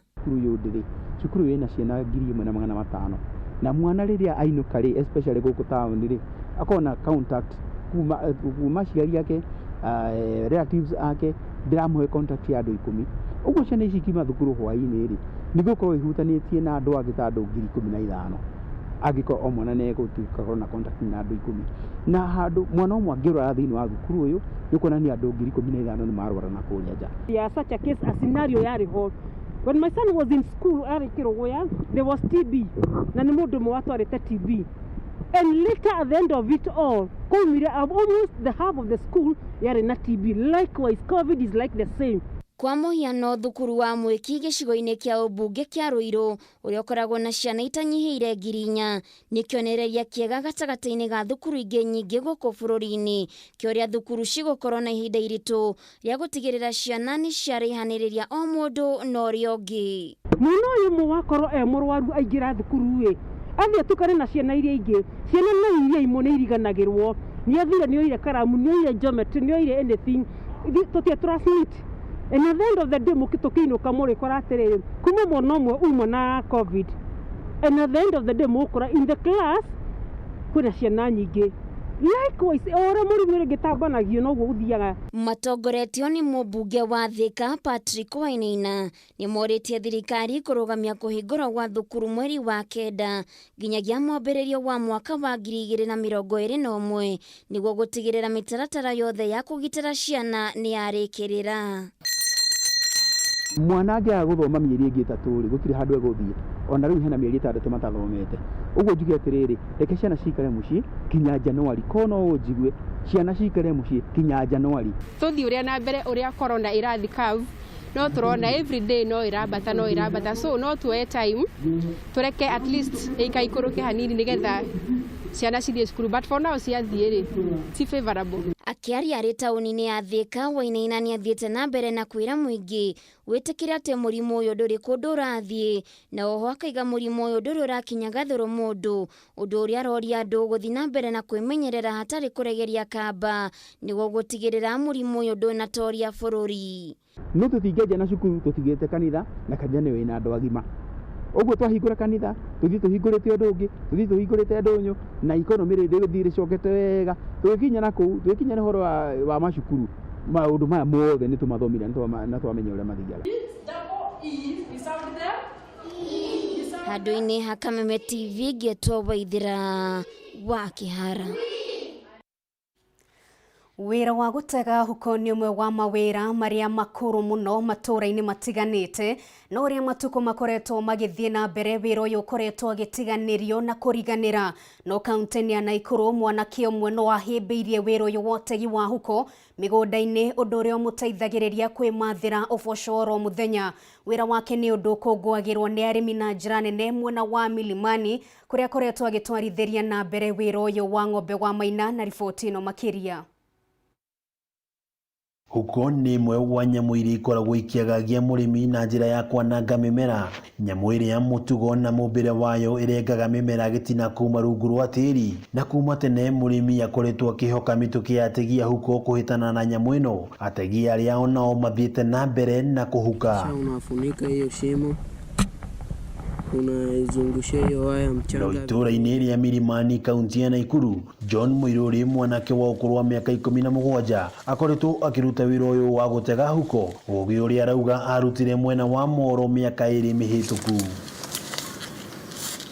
Cukuru ina ciana 1,500 na mwana riria ainuka ri especially guku town ri akona contact kuma ciari yake relatives ake ndiramuhe contact ya andu 10 uguo ciana ici kima thukuru hwaini ri nigukorwo ihutanitie na andu angi ta andu 15,000 angĩkorwo o mwana nĩ egũtuĩka na contact na andũ 10 na handũ mwana ũmwe angĩrwara thĩinĩ wa thukuru ũyũ nĩ kuonania andũ 15,000 nĩ marwara na kũrĩa nja. Yeah, such a case, a scenario yariho. When my son was in school, there was TB. Na nĩ mũndũ ũmwe watwarĩte TB. And later at the end of it all, almost the half of the school yari na TB. Likewise, COVID is like the same. Kwa mũhiano thukuru wa Mwiki gĩcigo-inĩ kĩa ũmbunge kĩa Ruiru ũrĩa ũkoragwo na ciana itanyihĩire 4,000 nĩ kĩonereria kĩega gatagatĩ-inĩ ga thukuru ingĩ nyingĩ gũkũ bũrũri-inĩ kĩoria thukuru cigũkorwo na ihinda iritũ rĩa gũtigĩrĩra ciana nĩ ciarĩhanĩrĩria o mũndũ na ũrĩa ũngĩ. Mwana ũyũ ũmwe wakorwo mũrwaru aingĩra thukuru athiĩ atukane na ciana iria ingĩ, ciana no iria imwe nĩ iriganagĩrwo, nĩ athire nĩ oire karamu, nĩ oire geometry, nĩ oire anything, tũtie transmit. And at the end of the day, mũkĩinũka mũrĩkora atĩrĩrĩ, kuma mwana ũmwe uma na COVID. And at the end of the day, mũkora in the class kwĩna ciana nyingĩ. Likewise, ora mũrimũ rĩngĩ tambanagio noguo ũthiaga. Matongoretio nĩ mũmbunge wa Thika Patrick Wainaina nĩ morĩtie thirikari kũrũgamia kũhingũrwo gwa thukuru mweri wa 9 nginyagia mwambĩrĩrio wa mwaka wa 2021 nĩguo gũtigĩrĩra mĩtaratara yothe ya kũgitĩra ciana nĩ yarĩkĩrĩra. Mwana angĩaga gũthoma mĩeri ĩngĩ 3 gũtirĩ handũ egũthiĩ. Ona rĩu hena mĩeri 6 matathomete. Ũguo njuge atĩrĩrĩ, reke ciana cikare mũciĩ kinya Januari. Kono ũnjigue ciana cikare mũciĩ kinya Januari. Tũthiĩ ũrĩa na mbere ũrĩa corona ĩrathi curve, no tũrona every day no ĩrambata, so no tuoye time tũreke at least ĩikaikũrũke hanini nĩgetha ciana cithiĩ cukuru, but for now ciathiĩ ti favorable. Akiaria arĩ taũni-inĩ ya Thika, Wainaina nĩ athiĩte na mbere na kwĩra mũingĩ wĩtĩkĩra atĩ mũrimũ ũyũ ndũrĩ kũndũ ũrathiĩ, na oho akaiga mũrimũ ũyũ ndũrĩ ũrakinya gathũrũ mũndũ, ũndũ ũrĩa aroria andũ gũthiĩ na mbere na kwĩmenyerera hatarĩ kũregeria kamba nĩguo gũtigĩrĩra mũrimũ ũyũ ndũnatoria bũrũri. No tũtingĩenja na cukuru tũtigĩte kanitha, na kanitha nĩ wĩna andũ agima. Ũguo twahingũra kanitha, tũthiĩ tũhingũrĩte ũndũ ũngĩ, tũthiĩ tũhingũrĩte ndũnyũ, na ikonomi rĩgĩthiĩ rĩcokete wega. Tũgĩkinya na kũu, tũgĩkinya ũhoro wa macukuru, maũndũ maya mothe nĩ tũmathomire na twamenya ũrĩa mathiaga. Handũ-inĩ ha Kameme TV ngetwo Waithĩra wa Kĩhara. Wĩra wa gũtega huko nĩ ũmwe wa mawĩra marĩa makũrũ mũno matũũra-inĩ matiganĩte, no ũrĩa matukũ makoretwo magĩthiĩ na mbere wĩra ũyũ ũkoretwo agĩtiganĩrio na kũriganĩra. No kaunti-inĩ ya Naikuru mwanake ũmwe no ahĩmbĩirie wĩra ũyũ wa ũtegi wa huko mĩgũnda-inĩ, ũndũ ũrĩa ũmũteithagĩrĩria kwĩmathĩra ũboco oro mũthenya. Wĩra wake nĩ ũndũ ũkũngũagĩrwo nĩ arĩmi na njĩra nene mwena wa Milimani, kũrĩa akoretwo agĩtwarithĩria na mbere wĩra ũyũ wa ng'ombe wa Maina, na riboti ĩno makĩria. Huko nĩ imwe wa nyamũ iria ikoragwo ikiagagia mũrĩmi na njĩra ya kwananga mĩmera. Nyamũ ĩrĩa mũtugo na mũmbĩre wayo ĩrengaga mĩmera gĩtina kuma rungu rwa tĩri, na kuma tene mũrĩmi akoretwo akĩhoka mĩtũkĩ ya ategi a huko kũhĩtana na nyamũ ĩno. Ategi arĩa onao mathiĩte na mbere na kũhuka. Unafunika hiyo shimo, unaizungushia hiyo waya mchanga. Itũũra-inĩ rĩa Milimani, kaunti ya Naikuru, John Mũirũri, mwanake wa ũkũrũ wa mĩaka 17, akoretwo akĩruta wĩra ũyũ wa gũtega huko, ũgĩ ũrĩa arauga arutire mwena wa Moro mĩaka 2 mĩhĩtũku.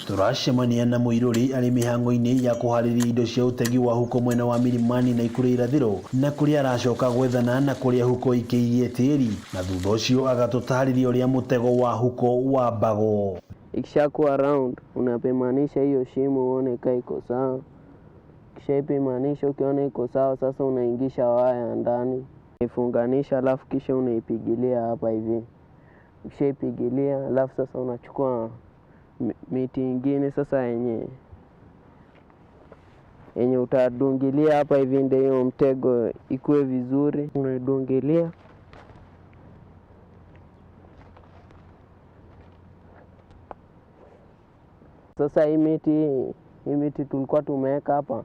Turacemania na Mũirũri arĩ mĩhango-inĩ ya kũharĩria indo cia ũtegi wa huko mwena wa Milimani na Naikuru irathĩro, na kũrĩa aracoka gwethana na kũrĩa huko ikĩirie tĩri, na thutha ũcio agatũtarĩria ũrĩa mũtego wa huko wambagwo. Ikishakuwa round, unapimanisha hiyo shimo uone kama iko sawa. Ukishaipimanisha ukiona iko sawa, sasa unaingisha waya ndani, ifunganisha, alafu kisha unaipigilia hapa hivi. Ukishaipigilia, alafu sasa unachukua miti ingine sasa yenye utadungilia hapa hivi, ndio hiyo mtego ikue vizuri, unaidungilia. Sasa hii miti tulikuwa tumeweka hapa,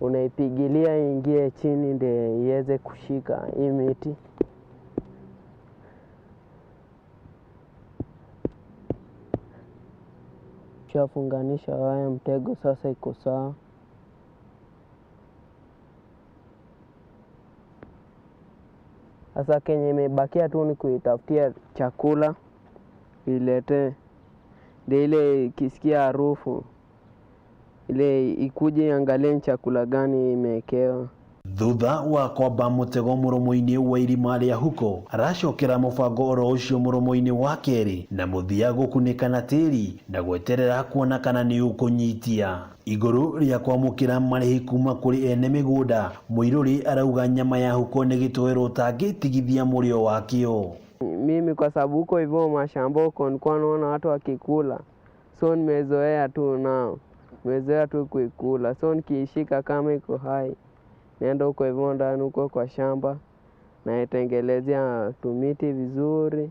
unaipigilia ingie chini ndio iweze kushika hii miti. Shafunganisha waya, mtego sasa iko sawa. Sasa kenye imebakia tu ni kuitafutia chakula ilete, ndio ile kisikia harufu ile ikuje angalie ni chakula gani imewekewa. Thutha wa kwamba mutego muromo-ini wa irima ria huko aracokera mubango oro ucio muromo-ini wa keri na muthia gukunika na tiri na gweterera kuona kana ni ukunyitia iguru ria kwamukira marihi kuma kuri ene migunda. Muiruri arauga nyama ya huko ni gitowero tangitigithia murio wakio. Mimi kwa sababu huko hivyo mashamba huko nilikuwa naona watu wakikula, so nimezoea tu nao, nimezoea tu kuikula, so nikiishika kama iko hai naenda huko hivyo ndani huko kwa shamba naitengelezea tumiti vizuri,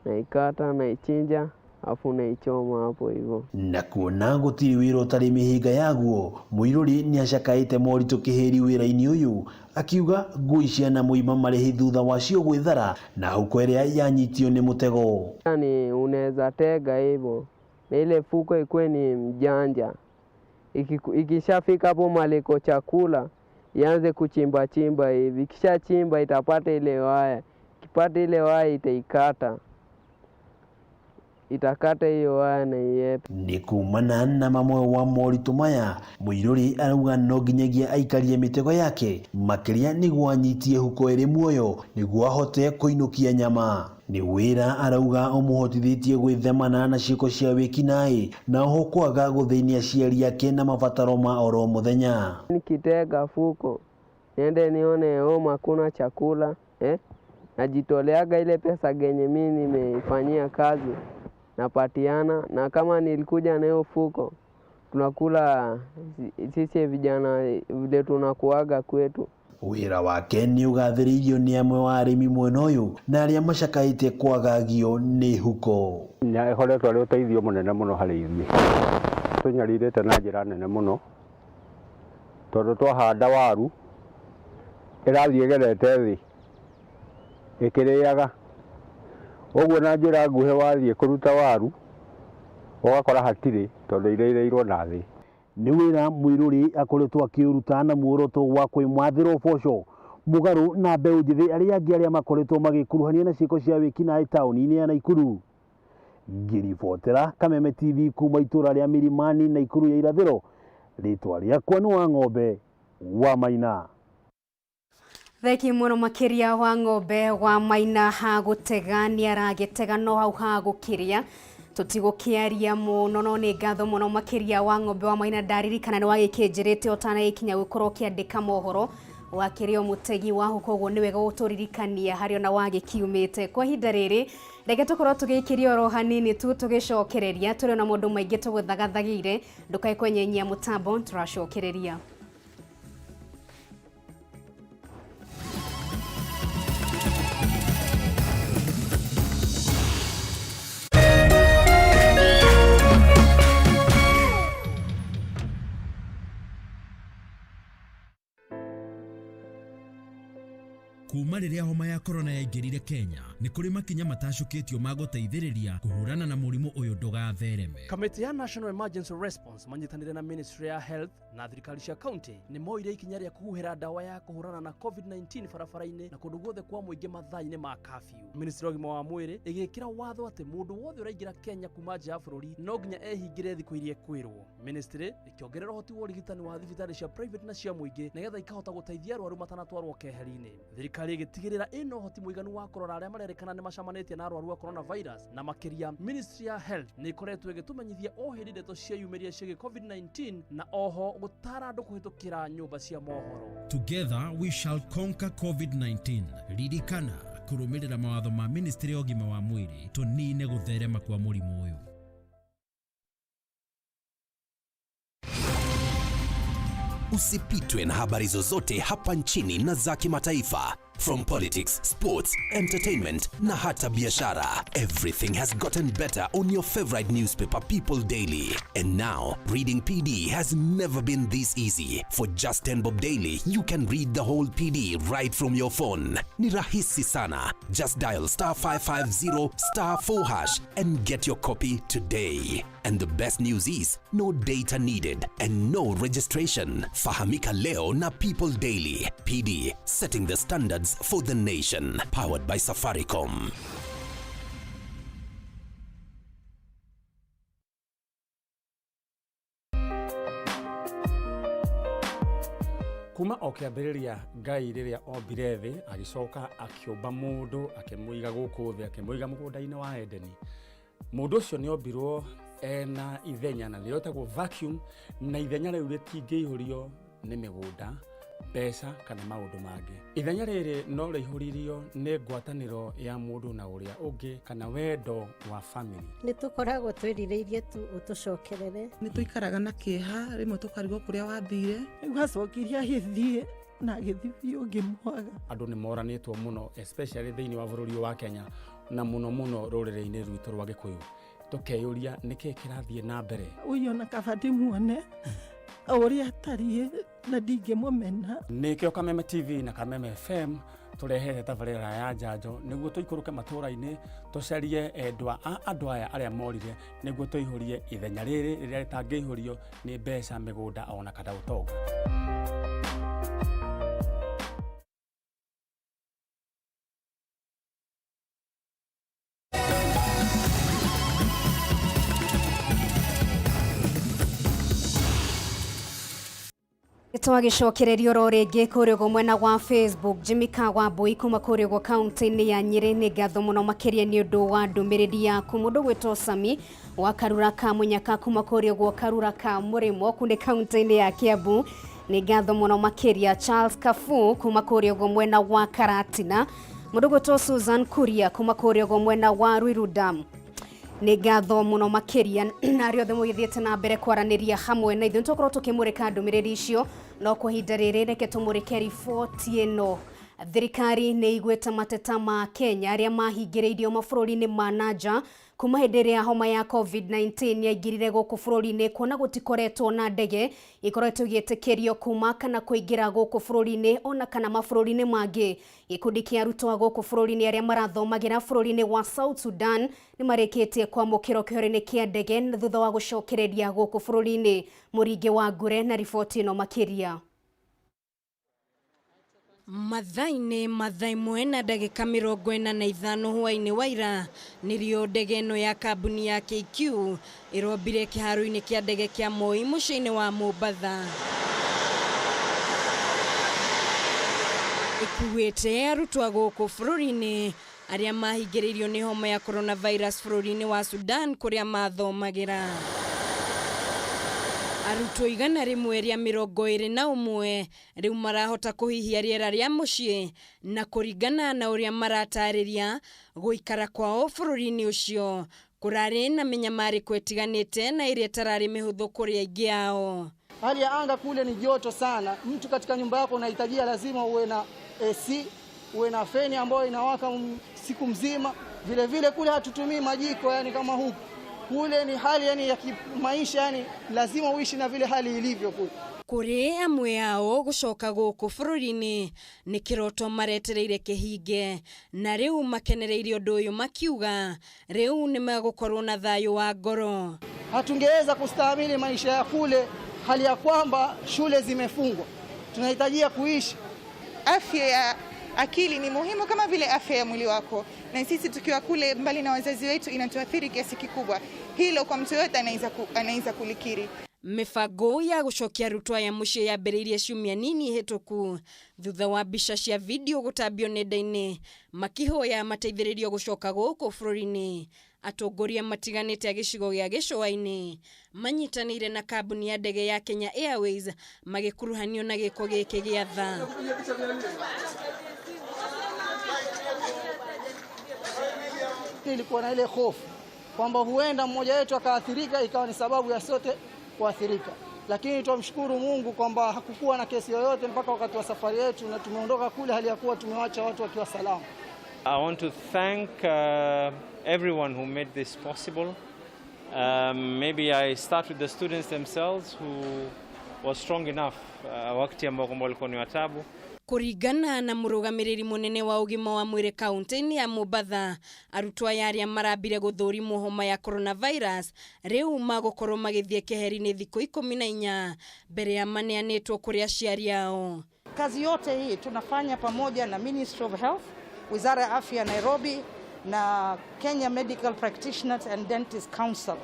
naikata naichinja afu naichoma hapo hivyo. Na kuona gutiri wira utari mihinga yaguo, Muiruri ni acakaite moritu kihiri wira-ini uyu akiuga ngui ciana muima marihi thutha wacio gwithara na huko iria yanyitio ni mutego. Yani unaweza tega hivyo na ile fuko ikwe ni mjanja, ikishafika hapo maliko chakula ianze kuchimba chimba hivi, kisha chimba itapata ile waya, kipata ile waya itaikata, itakata hiyo waya na iyepe. Ni kumana na mamwe wa moritu maya, Muiruri arauga no nginyagia aikarie mitego yake makiria niguo anyitie huko iri muoyo niguo ahote kuinukia nyama. Ni wira arauga umuhotithitie gwithemana na ciiko cia wikinai na oho kwaga guthainia aciari ake na mabataro ma oro muthenya. Nikitega fuko niende nione hakuna chakula najitoleaga ile pesa genye mimi nimeifanyia kazi napatiana, na kama nilikuja na hiyo fuko tunakula sisi vijana vile tunakuaga kwetu. Wira wake ni ugathiririo ni amwe wa arimi mwena uyu na aria macakaite kwagagio ni huko. Nyahoretwo ari uteithio munene muno hari ithuĩ, tunyaririte na njira nene muno tondu twahanda waru irathie gerete thi ikiriaga uguo na njira nguhe wathie kuruta waru ugakora hatiri tondu ireirwo na thi. Ni wira Muiruri akoretwo akiuruta na muoroto wa kwimwathira uboco mugaru na mbeu njithi aria angi aria makoretwo magikuruhania na ciiko cia wikinaĩ taũni-inĩ ya Naikuru. Ngiribotera Kameme TV kuma itura ria Milimani Naikuru ya irathiro, ritwa riakwa ni wa ng'ombe wa Maina. Theki muno makiria wa ng'ombe wa Maina ha gutega ni aragitega no hau ha gukiria tutigukiaria muno no ni ngatho muno makiria wa ng'ombe wa Maina. Ndaririkana ni wagikinjirite otana ikinya gukorwo kiandika mohoro wakirio mutegi wa huko guo ni wega guturirikania hario na wagikiumite kwa hinda riri. Reke tukorwo tugikiria oro hanini tu tugicokereria turi na mundu maingi tuguthagathagiire ndukai kwenyenyia mutambo turacokereria. Kuma riria homa ya corona yaingirire Kenya ni kuri makinya matacukitio ma guteithiriria kuhurana na murimu uyu ndugathereme. Kamiti ya National Emergency Response manyitanire na Ministry ya Health na thirikari cia county ni moire ikinya ria kuhuhira dawa ya kuhurana na COVID-19 barabara-ini na kundu guothe kwa muingi mathaa-ini ma curfew. Ministry ya Ugima wa Mwiri igikira watho ati mundu wothe uraingira Kenya kuma nja ya bururi no nginya ehingire thiku iria kwirwo. Ministry ikiongerera hoti wa urigitani wa thibitari cia private na cia muingi nigetha ikahota guteithia arwaru matanatwarwo keheri-ini. Thirikari igitigirira ino hoti muiganu wa korora aria marerikana ni macamanitie na arwaru a coronavirus na makiria. Ministry ya Health ni ikoretwo igitumenyithia o hindi ndeto cia yumiria cia COVID-19 na oho gutara andu kuhitukira nyumba cia mohoro. Together we shall conquer COVID-19. Ririkana kurumirira mawatho ma Ministry ya Ugima wa Mwiri tunine gutherema kwa murimu uyu. Usipitwe na habari zozote hapa nchini na za kimataifa. From politics, sports, entertainment na hata biashara. Everything has gotten better on your favorite newspaper, People Daily. And now, reading PD has never been this easy. For just 10 bob daily, you can read the whole PD right from your phone. Ni rahisi sana. Just dial *550*4# and get your copy today. And the best news is, no data needed and no registration. Fahamika leo na People Daily. PD, setting the standards for the nation. Powered by Safaricom. kuma okiambiriria Ngai riria ombire thi agicoka akiumba mundu akimuiga guku thi akimuiga mugunda-ini wa Edeni. Mundu ucio ni ombirwo ena ithenya na liotagwo vacuum, na ithenya riu ritingĩihũrio nĩ mĩgũnda, mbeca kana maũndũ mangĩ. Ithenya rĩrĩ no rĩihũririo nĩ ngwatanĩro ya mũndũ na ũrĩa ũngĩ kana wendo wa family. Nĩ tũkoragwo twĩrirĩirie tu ũtũcokerere. Nĩ tũikaraga na kĩeha, rĩmwe tũkarigwo kũrĩa wathire. Ũgacokirie agĩthiĩ na agĩthiĩ ũngĩmwaga. Andũ nĩ moranĩtwo mũno, especially thĩinĩ wa bũrũri wa Kenya na mũno rũrĩrĩ-inĩ rwitũ rwa Gĩkũyũ. Tũkeyũria nĩkĩ kĩrathiĩ na mbere. Ũyũ na kaba ndĩmuone ũrĩa atariĩ na ndingĩmũmena. Nĩkĩo Kameme TV na Kameme FM tũrehete tabarĩra ya njanjo nĩguo tũikũrũke matũũra-inĩ, tũcarie endwa a andũ aya arĩa morire nĩguo tũihũrie ithenya rĩrĩ rĩrĩa rĩtangĩihũrio nĩ mbeca, mĩgũnda ona kana ũtonga. Twagicokererio ro ringi kurio mwena wa Facebook. Jimmy Kawambui kuma kurio kaunti-ini ya Nyeri ni ngatho muno makiria ni undu wa ndumiriri yaku. Mundu gwitwo Sami wa Karura ka Munyaka kuma kurio Karura ka Murimo kunde kaunti-ini ya Kiambu ni ngatho muno makiria. Charles Kafu kuma kurio mwena wa Karatina. Mundu gwitwo Susan Kuria kuma kurio mwena wa Ruirudam ni ngatho muno makiria. Na riothe mugithiete na mbere kwaraniria hamwe na ithuĩ tukorwo tukimurika ndumiriri icio no kwa ihinda rĩrĩ reke tumurike riboti ĩno. Thirikari nĩ igweta mateta ma Kenya arĩa mahingĩrĩirio mabũrũri-inĩ ma nanja kuma hĩndĩ ĩrĩa homa ya COVID-19 yaingĩrire gũkũ bũrũri-inĩ, kuona gũtikoretwo na ndege ikoretwo igĩtĩkĩrio kuma kana kũingĩra gũkũ bũrũri-inĩ ona kana mabũrũri-inĩ mangĩ. Gĩkundi kĩa arutwo gũkũ bũrũri-inĩ arĩa marathomagĩra bũrũri-inĩ wa South Sudan nĩ marĩkĩtie kwamũkĩrwo kĩharo-inĩ kĩa ndege thutha wa gũcokereria gũkũ bũrũri-inĩ. Mũringi wa Ngure na riboti ĩno makĩria. Mathaa imwe na ndagĩka 45 hwaĩ-inĩ wa ira nĩrĩo ndege ĩno ya kambuni ya KQ ĩrombire kĩharo-inĩ kĩa ndege kĩa Moi mũciĩ-inĩ wa Mombasa. Ĩkuĩte arutwo gũkũ bũrũri-inĩ arĩa mahingĩrĩirio nĩ homa ya coronavirus bũrũri-inĩ wa Sudan kũrĩa mathomagĩra. Arutwo 121 rĩu marahota kũhihia rĩera rĩa mũciĩ na kũringana na ũrĩa maratarĩria gũikara kwao bũrũri-inĩ ũcio kũrarĩ na minyamarĩko ĩtiganĩte na ĩrĩa tararĩ mĩhũthũ kũrĩ aingĩ ao. Hali ya anga kule ni joto sana. Mtu katika nyumba yako unahitajia lazima uwe na AC, uwe na feni ambayo inawaka siku mzima. Vile vile kule hatutumii majiko yani kama huku. Kule ni hali yani ya maisha yani lazima uishi na vile hali ilivyo kule. Kuri amwe yao gucoka guku bũrũri-inĩ nĩ kĩroto maretereire kĩhinge na rĩu makenereire ũndũ ũyũ makiuga rĩu nĩ megũkorwo na thayũ wa ngoro. Hatungeweza kustahimili maisha ya kule hali ya kwamba shule zimefungwa. Tunahitajia kuishi. Afya ya akili ni muhimu kama vile afya ya mwili wako, na sisi tukiwa kule mbali na wazazi wetu inatuathiri kiasi kikubwa. Hilo kwa mtu yote anaweza kulikiri. Mifago ya gũcokia arutwo aya mũciĩ yambĩrĩirie ciumia nini hĩtũku thutha wa mbica cia video gũtambio nenda-inĩ makihoya mateithĩrĩrio gũcoka gũkũ bũrũri-inĩ. Atongoria matiganĩte a gĩcigo gĩa gĩcũa-inĩ manyitanĩire na kambuni ya ndege ya Kenya Airways magĩkuruhanio na gĩko gĩkĩ gĩa tha. Nilikuwa na ile hofu kwamba huenda mmoja wetu akaathirika ikawa ni sababu ya sote kuathirika, lakini tumshukuru Mungu kwamba hakukuwa na kesi yoyote mpaka wakati wa safari yetu na tumeondoka kule hali ya kuwa tumewacha watu wakiwa salama. I want to thank everyone who made this possible. Maybe I start with the students themselves who was strong enough wakati ambao kwamba walikuwa ni watabu. Kuringana na mũrũgamĩrĩri mũnene wa ũgima wa mwĩrĩ kaunti-inĩ ya Mombasa, arutwo aya arĩa marambire gũthũrimwo homa ya coronavirus rĩu magũkorwo magĩthiĩ keheri-inĩ thikũ 14 mbere ya maneanĩtwo kũrĩ aciari ao. Kazi yote hii tunafanya pamoja na Ministry of Health, Wizara ya Afya Nairobi na Kenya Medical Practitioners and Dentists Council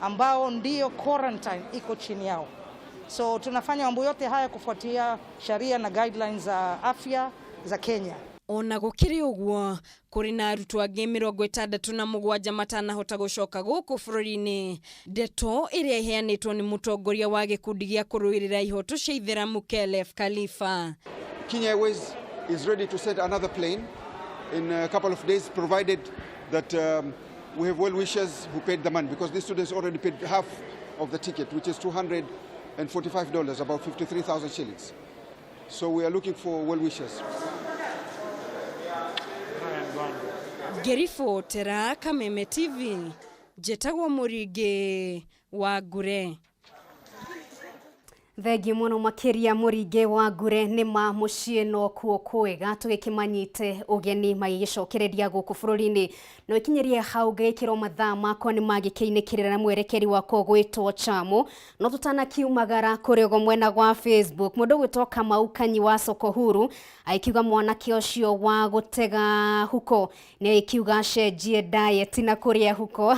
ambao ndio quarantine iko chini yao. So tunafanya mambo yote haya kufuatia sheria na guidelines za afya za Kenya. Ona gukiri uguo kuri na arutwo angi 67 matanahota gucoka guku bururi-ini. Ndeto iria iheanitwo ni mutongoria wa gikundi gia kuruirira ihoto cia Itheramu KLF Khalifa. Kenya Airways is ready to send another plane in a couple of days, provided that we have well-wishers who paid the money, because these students already paid half of the ticket, which is $245, about 53,000 shillings. So we are looking for well-wishers. Gerifotera Kameme TV, Jetagwo Muringi wa Gure. Thegi muno makiria Muringi wa Gure ni ma muciĩ no kuo kwega tugikimanyite ugeni magigicokereria guku bururi-ini no ikinyerie hau gikiro mathaa makwa ni magikiinikirira mwerekeri wako gwitwo Chamu no tutanakiumagara kuri go mwena gwa Facebook mundu gwitwo Kamau Kanyi wa Soko Huru aikiuga mwanake ucio wa gutega huko ni aikiuga cenjie diet na kuria huko.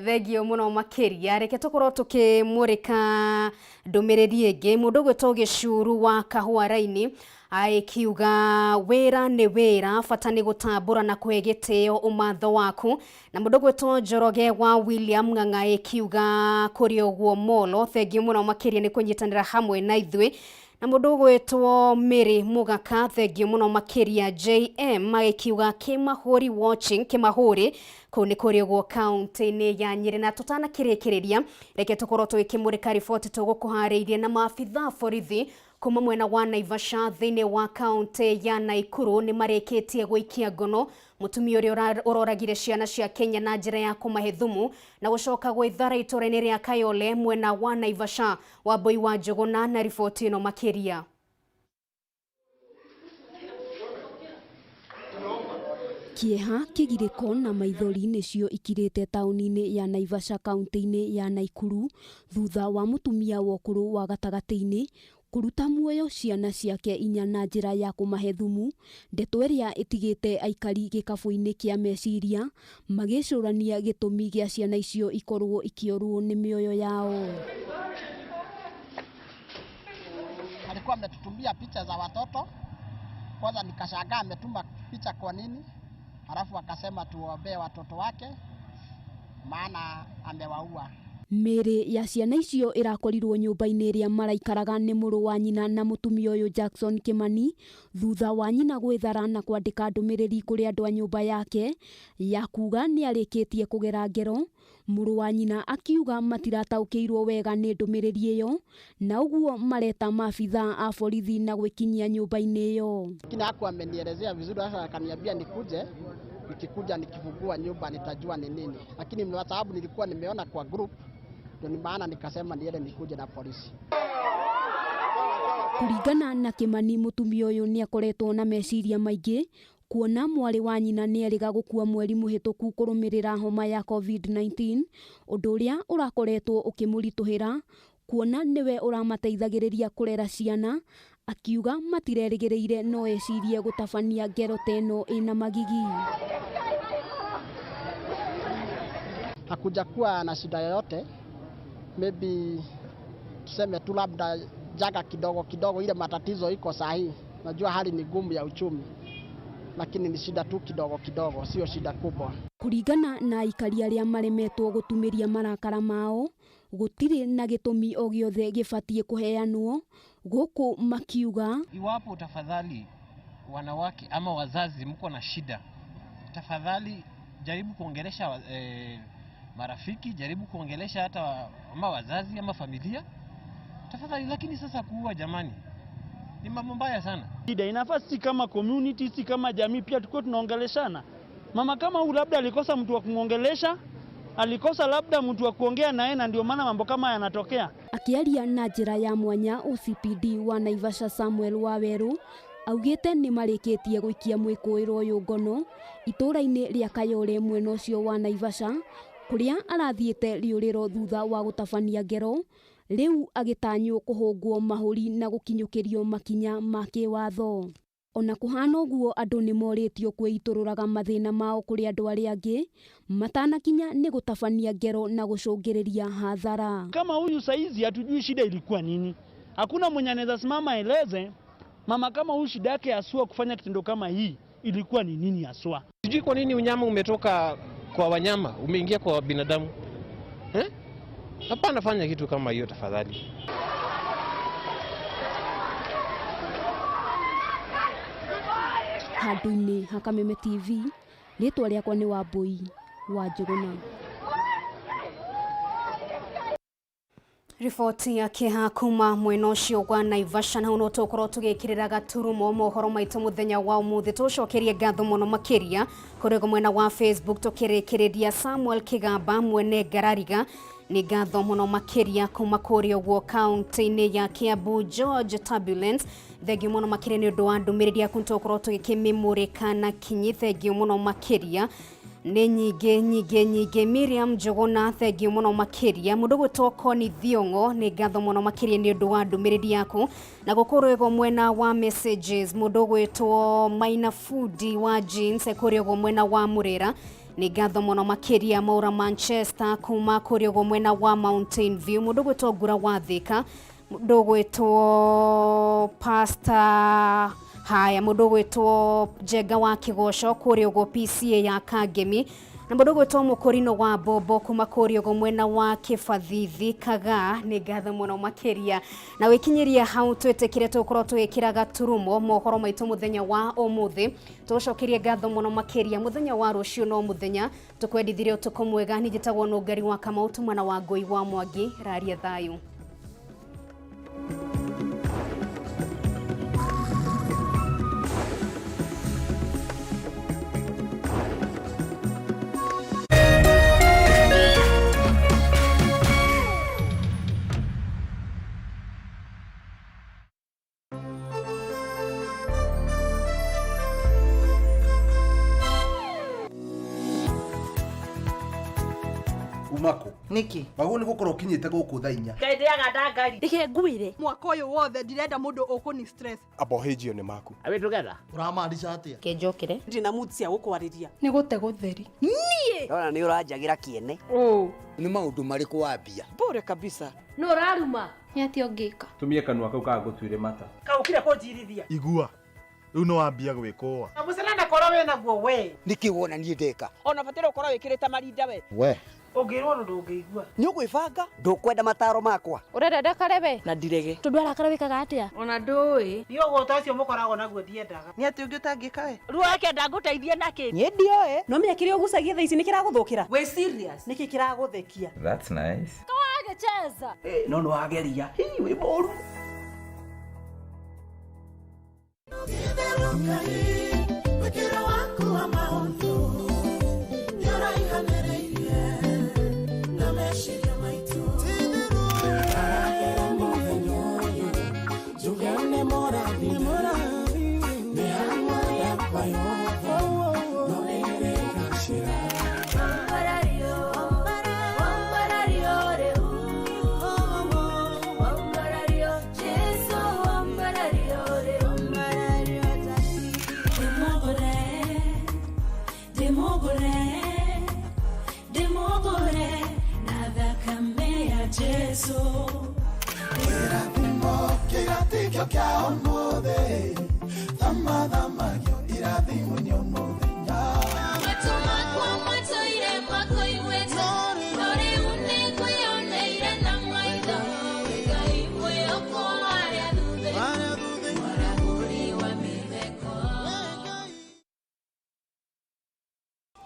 Thegio muno makiria reke tukorwo tukimurika ndumiriri ingi mundu gwitwo Gicuru wa Kahua Raini aikiuga wira ni wira bata ni gutambura na kuhe gitio umatho waku na mundu gwitwo Njoroge wa William Ng'ang'a aikiuga kuri oguo molo. Thegio muno makiria ni kunyitanira hamwe na ithui na mundu gwitwo Mary Mugaka. Thegio muno makiria JM aikiuga Kimahuri watching Kimahuri kuni kuri oguo kaunti-ini ya Nyeri na tutanakirikiria reke tukorwo twikimurika riboti tugukuhariirie na maabitha borithi kuma mwena wa Naivasha thiini wa kaunti ya Naikuru ni marikitie gwikia ngono mutumia uria uroragire ciana cia Kenya na njira ya kumahe thumu na gucoka gwithara itura-ini ria Kayole mwena wa Naivasha. Wambui wa Njuguna na riboti ino makiria. Kieha kigiriko na maithori nicio ikirite tauni-ini ya Naivasha kaunti-ini ya Naikuru thutha wa mutumia wokuru wa gatagati-ini kuruta muoyo ciana ciake inya na njira ya kumahe thumu. Ndeto iria itigite aikari gikabu-ini kia meciria magicurania gitumi gia ciana icio ikorwo ikiorwo ni mioyo yao. Alikuwa ametutumia picha za watoto, kwanza nikashangaa ametuma picha kwa nini, halafu akasema tuombee watoto wake maana amewaua. Mĩrĩ ya ciana icio irakorirwo nyũmba-inĩ ĩrĩa maraikaraga nĩ mũrũ wa nyina na mũtumia ũyũ Jackson Kimani thutha wa nyina gwĩthara na kwandĩka ndũmĩrĩri kũrĩ andũ a nyũmba yake ya kuga nĩ arĩkĩtie kũgera ngero. Mũrũ wa nyina akiuga matirataũkĩirwo wega nĩ ndũmĩrĩri ĩyo na ũguo mareta maabitha a borithi na gwĩkinyia nyũmba-inĩ ĩyo. Lakini hakuwa amenielezea vizuri, hasa akaniambia nikuje, nikikuja nikifungua nyumba nitajua ni nini, lakini kwa sababu nilikuwa nimeona kwa group ndio maana nikasema niende nikuje na polisi. Kuringana na Kimani, mutumia ũyũ nĩ akoretwo na meciria maingĩ kuona mwarĩ wa nyina nĩ erĩga gũkua mweri mũhĩtũku kũrũmĩrĩra homa ya COVID-19, ũndũ ũrĩa ũrakoretwo ũkĩmũritũhĩra kuona nĩwe ũramateithagĩrĩria kũrera ciana, akiuga matirerĩgĩrĩire no ecirie gũtabania ngero teno ĩna magigi. Hakuja kuwa na shida yoyote, maybe tuseme tu labda jaga kidogo kidogo, ile matatizo iko sahihi. Najua hali ni ngumu ya uchumi, lakini ni shida tu kidogo kidogo, sio shida kubwa. Kuringana na aikari arĩa maremetwo gũtumĩria marakara mao, gũtirĩ na gĩtũmi o gĩothe gĩbatie kũheanwo, gũkũ makiuga iwapo tafadhali wanawake ama wazazi mko na shida, tafadhali jaribu kuongelesha marafiki, jaribu kuongelesha hata ama wazazi ama familia tafadhali. Lakini sasa kuua, jamani, ni mambo mbaya sana. Shida inafaa si kama community, si kama jamii pia tukue tunaongeleshana. Mama kama huyu labda alikosa mtu wa kuongelesha, alikosa labda mtu wa kuongea naye na ndio maana mambo kama yanatokea. Akiaria na njĩra ya mwanya OCPD wa Naivasha Samuel Waweru augĩte nĩ marĩkĩtie gũikia mwĩkũĩrwo ũyũ ngono itũra-inĩ rĩa Kayole mwena ũcio wa Naivasha kũrĩa arathiĩte rĩũrĩro thutha wa gũtabania ngero, rĩu agĩtanywo kũhũngwo mahũri na gũkinyũkĩrio makinya ma kĩwatho. ona kuhana uguo andu ni moritio kwitururaga mathina mao kuri andu aria angi matanakinya ni gutabania ngero na gucungiriria hathara. Kama huyu saizi hatujui shida ilikuwa nini. Hakuna mwenye anaweza simama eleze mama kama huyu shida yake asua kufanya kitendo kama hii ilikuwa ni nini asua. Sijui kwa nini unyama umetoka kwa wanyama umeingia kwa binadamu. Hapana, fanya kitu kama hiyo tafadhali. Handu-ini ha Kameme TV, ritwa riakwa ni Wambui wa Njuguna. Riboti ya kiha kuma mwena ucio wa Naivasha na uno tukorwo tugikirira gaturumo mohoro maitu muthenya wa umuthi tucokerie ngatho muno makiria kuri mwena wa Facebook tukirikiriria Samuel Kigamba mwene Garariga ni ngatho muno makiria kuma kuri uguo kaunti-ini ya Kiambu George Turbulence thengio muno makiria ni undu wa ndumiriri yaku tukorwo tugikimimurika na kinyi thengio muno makiria ni nyinge Miriam Njuguna thengio muno makiria mundu gwitwo ni Thiongo ni ngatho muno makiria ni undu wa ndumiriri yaku na gukurwego mwena wa messages mundu gwitwo Maina Food wa Jeans kurwego mwena wa Murera ni ngatho muno makiria Maura Manchester kuma kurwego mwena wa Mountain View mundu gwitwo Ngura wa Thika mundu gwitwo Pastor haya mundu gwitwo Jenga wa Kigosho kuri ugo PCA ya Kangemi na mundu gwitwo Mukurino wa Bobo kuma kuri ugo mwena wa Kibathithi Kaga ni ngatho muno makiria na wikinyiria hau twetekire tukorwo twikira gaturumo mohoro maitu muthenya wa umuthi tucokerie ngatho muno makiria muthenya wa rucio no muthenya tukwendithirie utuko mwega ni njitagwo Nungari wa Kamau tumana wa Ngui wa Mwangi raria thayu. Umako niki bago ni gukora ukinyite guku thainya ngendeaga ndangari rike nguire mwaka uyu wothe ndirenda mundu ukuni stress abohejio ni maku awe together uramaanisha atia kenjokire ndina mutsia gukwariria ni gute gutheri nie ona ni uranjagira kiene ni maundu mariku wambia bure kabisa no raruma ni ati ongika tumie kanwa kau ka gutwire mata kaukire kunjirithia igua riu no wambia gwikoa amusana na kora we naguo we niki wona nie ndeka ona fatira ukora wikirite marinda we ongirwo ndungigua ni ugwibanga ndukwenda mataro makwa urenda ndakarebe na ndirege tundu arakara wikaga atia ona ndui ni ugota ucio mukoragwo naguo ndiendaga ni ati ungi utangika we ru akenda nguteithie naki ni ndioe no menya kirio gucagia thaa ici ni kiraguthukira we serious niki kiraguthekia That's nice. Kawaje cheza no no ageria hi we moru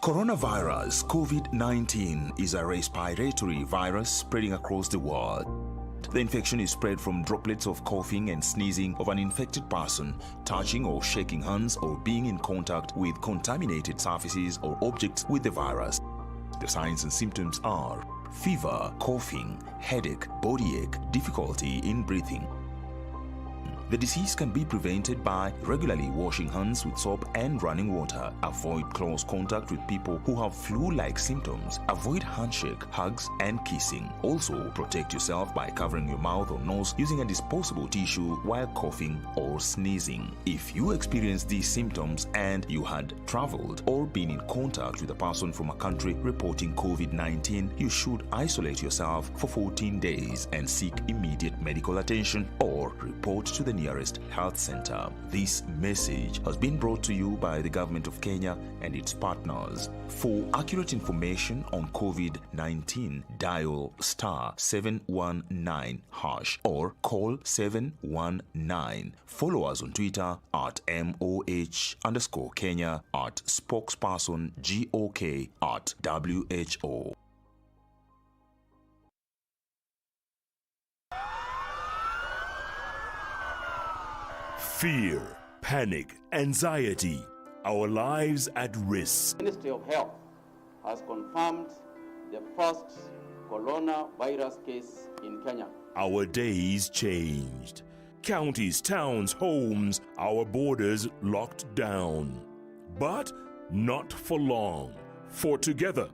Coronavirus COVID-19 is a respiratory virus spreading across the world. The infection is spread from droplets of coughing and sneezing of an infected person, touching or shaking hands or being in contact with contaminated surfaces or objects with the virus. The signs and symptoms are fever, coughing, headache, body ache, difficulty in breathing. The disease can be prevented by regularly washing hands with soap and running water. Avoid close contact with people who have flu-like symptoms. Avoid handshake, hugs, and kissing. Also, protect yourself by covering your mouth or nose using a disposable tissue while coughing or sneezing. If you experience these symptoms and you had traveled or been in contact with a person from a country reporting COVID-19, you should isolate yourself for 14 days and seek immediate medical attention or report to the nearest health center. This message has been brought to you by the Government of Kenya and its partners. For accurate information on COVID-19, dial *719# or call 719. Follow us on Twitter at MOH_Kenya, at spokesperson GOK, at WHO. Fear, panic, anxiety, our lives at risk. The Ministry of Health has confirmed the first coronavirus case in Kenya. Our days changed. Counties, towns, homes, our borders locked down. But not for long. For together,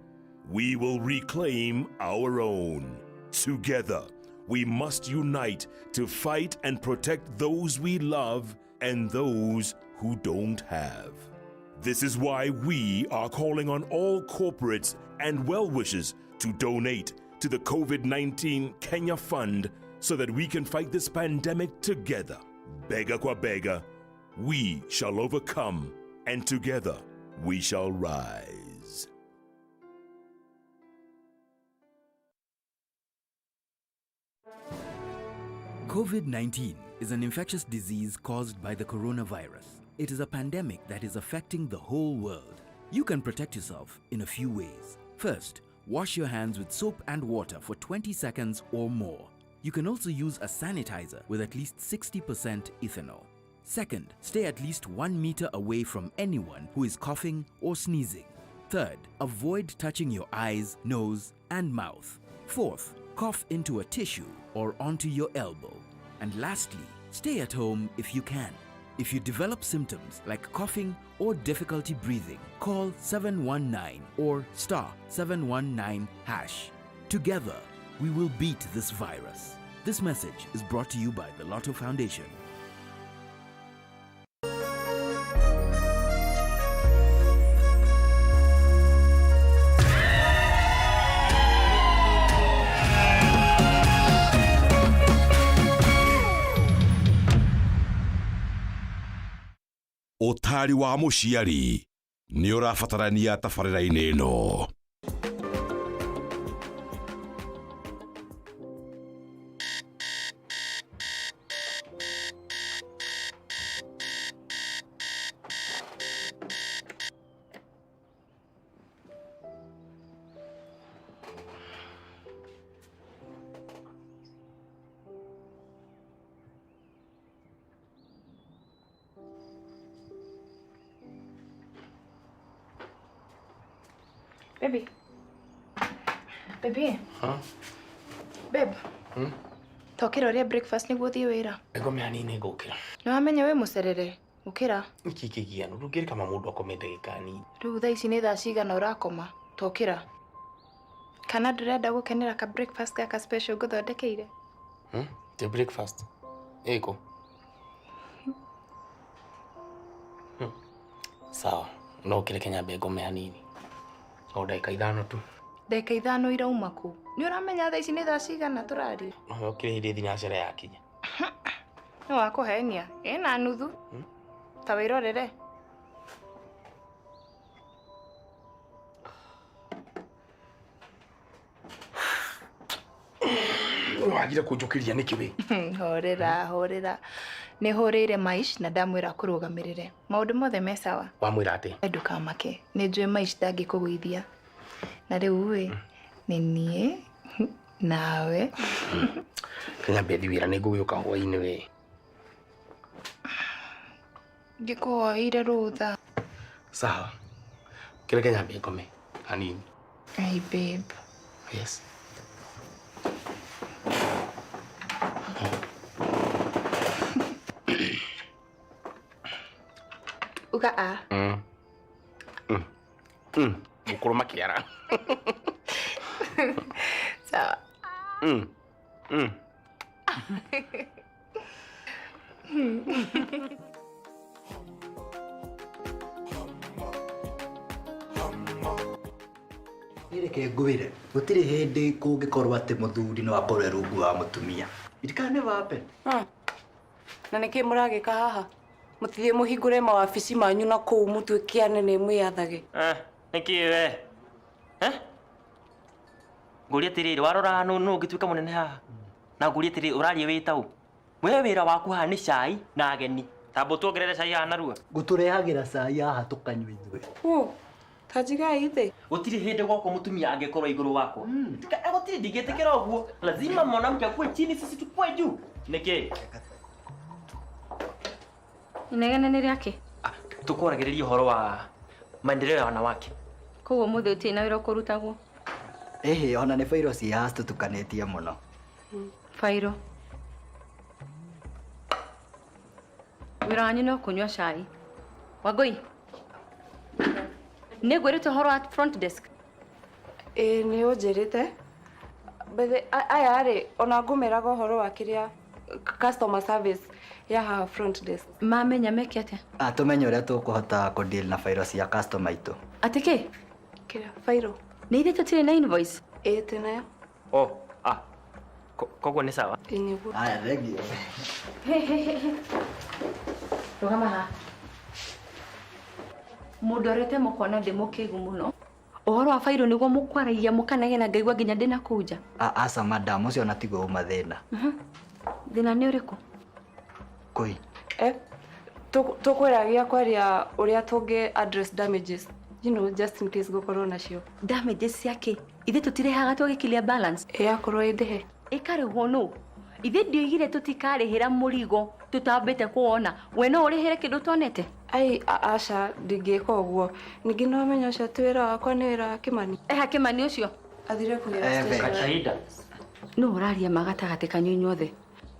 we will reclaim our own. Together, we must unite to fight and protect those we love and those who don't have. This is why we are calling on all corporates and well-wishers to donate to the COVID-19 Kenya Fund so that we can fight this pandemic together. Bega kwa bega, we shall overcome, and together we shall rise. COVID-19 is an infectious disease caused by the coronavirus. It is a pandemic that is affecting the whole world. You can protect yourself in a few ways. First, wash your hands with soap and water for 20 seconds or more. You can also use a sanitizer with at least 60% ethanol. Second, stay at least 1 meter away from anyone who is coughing or sneezing. Third, avoid touching your eyes, nose, and mouth. Fourth, cough into a tissue or onto your elbow. And lastly, stay at home if you can. If you develop symptoms like coughing or difficulty breathing, call 719 or *719#. Together, we will beat this virus. This message is brought to you by the Lotto Foundation. Ũtari wa mũciari nĩ ũrabatarania tabarĩra-inĩ ĩno. Baby. Baby. Huh? Babe. Tokera ũrĩa breakfast nĩguo thiĩ wĩra. Ego me hanini ngũkĩra. Nĩ wamenya wĩ mũcerere. Ũkĩra. Iki kĩgiano rũngĩrĩ kama mũndũ akomete gĩkani. Rĩu thaa ici nĩ thaa cigana ũrakoma? Tokera. Kana ndĩrenda gũkenera ka breakfast gaka special ngũthondekeire? The breakfast. Ego. Sawa. No ũkĩreke nyambe ngome hanini. O ndagĩka ithano tu. Ndagĩka ithano irauma kũ? Nĩ ũramenya thaa ici nĩ thaa cigana tũraria? No ũkĩrĩ hĩndĩ thinacara yakinya. Nĩ wakũhenia. Ĩna nuthu. Ta wĩrorere. Wagire kũnjũkĩria nĩkĩ we? Horera. Nĩ hũrĩire Maish na ndamwĩra kũrũgamĩrĩre. Maũndũ mothe me sawa. Wamwĩra atĩ? Ndũkamake. Nĩ njũĩ Maish ndangĩkũgũithia. Na rĩu nĩ niĩ nawe. Kenya bethi wĩra nĩ ngũgĩũka hwaĩ-inĩ we. Ngĩkũhoire rũtha. Sawa. Kĩreke nyambe ngome hanini. Hey babe. Yes. Uga a. Mukuru makiara. Sawa. Nireke ngwire gutire hindi kungikorwo ati muthuri no akorwe rungu wa mutumia irikane wape Na niki muragika haha mutithie muhingure mawabici manyu na kuu mutwike anene mwiyathage niki we nguria tiriri warora no ngituika munene haha na nguria tiriri urarie wita u we wira waku haha ni cai na ageni tambo tuongerere cai haha narua guturehagira cai haha tukanywa ithwe Tajiga ithe. Gutiri hindi gwako mutumia angekorwo iguru wako. Gutiri ndigetekera uguo. Lazima mwanamke akue chini sisi tukue juu. Niki? Inegene ni riake. Tukoragiriria uhoro wa maendeleo ya wanawake. Koguo muthe utina wira kurutagwo. Ona ni fairo ci hastu tukanetie muno. Fairo. Wira wanyu no kunywa cai. Wagoi. Negwirite horo at front desk. Ni unjirite. Bethe aya ri ona ngumeraga horo wa kiria customer service ya ha front desk. Mamenya meke atia? Tumenye uria tukuhota ku deal na fairo cia customer itu. Atike? Kira fairo. Ni ithe tutire na invoice. Tena. Koguo ni sawa. Aya thengio. Rugama ha. Mudorete mukona ndimukigu muno. Uhoro wa fairo niguo mukwaragia mukanagena ngaigua nginya ndina kuja. Asa madam ucio na tigo mathina. Thina ni uriku? Koi. Tukwiragia kwaria uria tungi address damages. You know, just in case gukorwo nacio. Damages ciake. Ithe tutirehaga tugikilia balance. Yakorwo indihe. Ikarihwo no. Ithe ndigire tutikarihira murigo tutambite kuona. We no urihere kindu tonete? Ai aca ndingika uguo. Ningi no menya cia twira wakwa ni wira Kimani. Kimani ucio athire kugira station. No uraria magatagate kanyu inyuothe.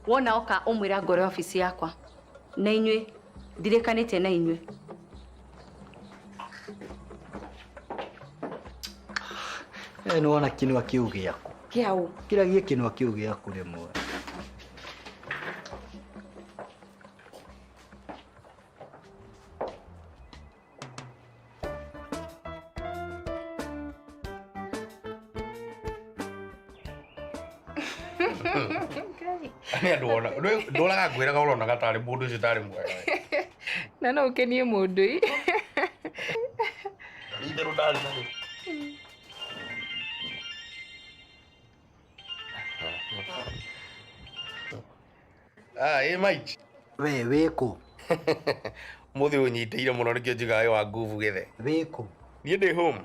Wona oka umwira ngore office yakwa. Na inywe ndirekanite na inywe. No ona kinwa kiu giaku. Kiau. Kiragie kinwa kiu giaku rimwe. Ani adona. Ndoraga ngwiraga urona gatari mundu ucio tari mwega. Na no ukenie mundu i. Itero ndari na. Mike. We weko. Muthi unyiteire muno nikio njigayo wa nguvu githe. Weko. Nie ndi home.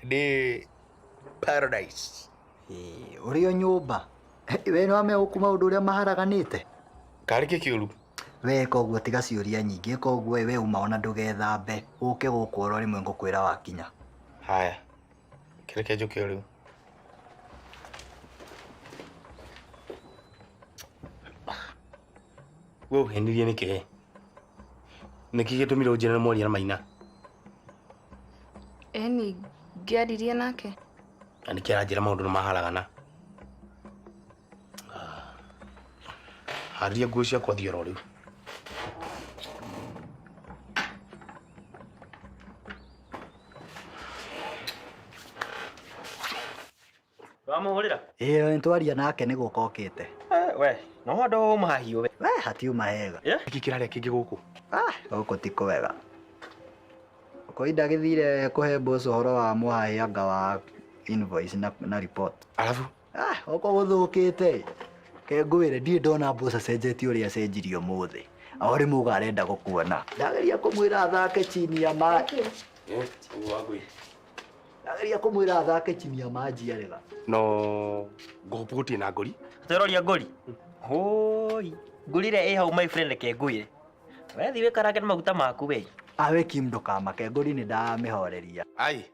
Ndi paradise. Urio nyumba. We no ame ukuma undu uria maharaganite. Kari kikiuru. We koguo tiga ciuria nyingi koguo we uma ona ndugethambe uke gukworo rimwe ngukwira wakinya. Haya. Kireke njuke riu. Wewe uhenirie niki? Niki gitumire unjira mori na maina? Eni ngiaririe nake. Ani kiranjira maundu maharagana. Haria nguo ciakwa thiora riu. Wamuhurira? Ntwaria nake ni gukokite. We, no ndo mahiu we. We hatiuma hega. Iki kiraria kingi guku. Guku tiko wega. Koida githire kuhe boss uhoro wa muhaianga wa invoice na report. Alafu oko guthukite. Ke ngwire ndi ndona boss acenjetie uria acenjirio muthi. Ahori muga arenda gukuona. Ndageria kumwira athake chini ya maji. Wagui. Ndageria kumwira athake chini ya maji arega. No ngoputi na ngori. Teroria ngori. Hoi. Ngurire hau my friend ke ngwire. We thiwe karage na maguta maku we. Awe kimdo kama ke ngori ni ndamihoreria. Ai.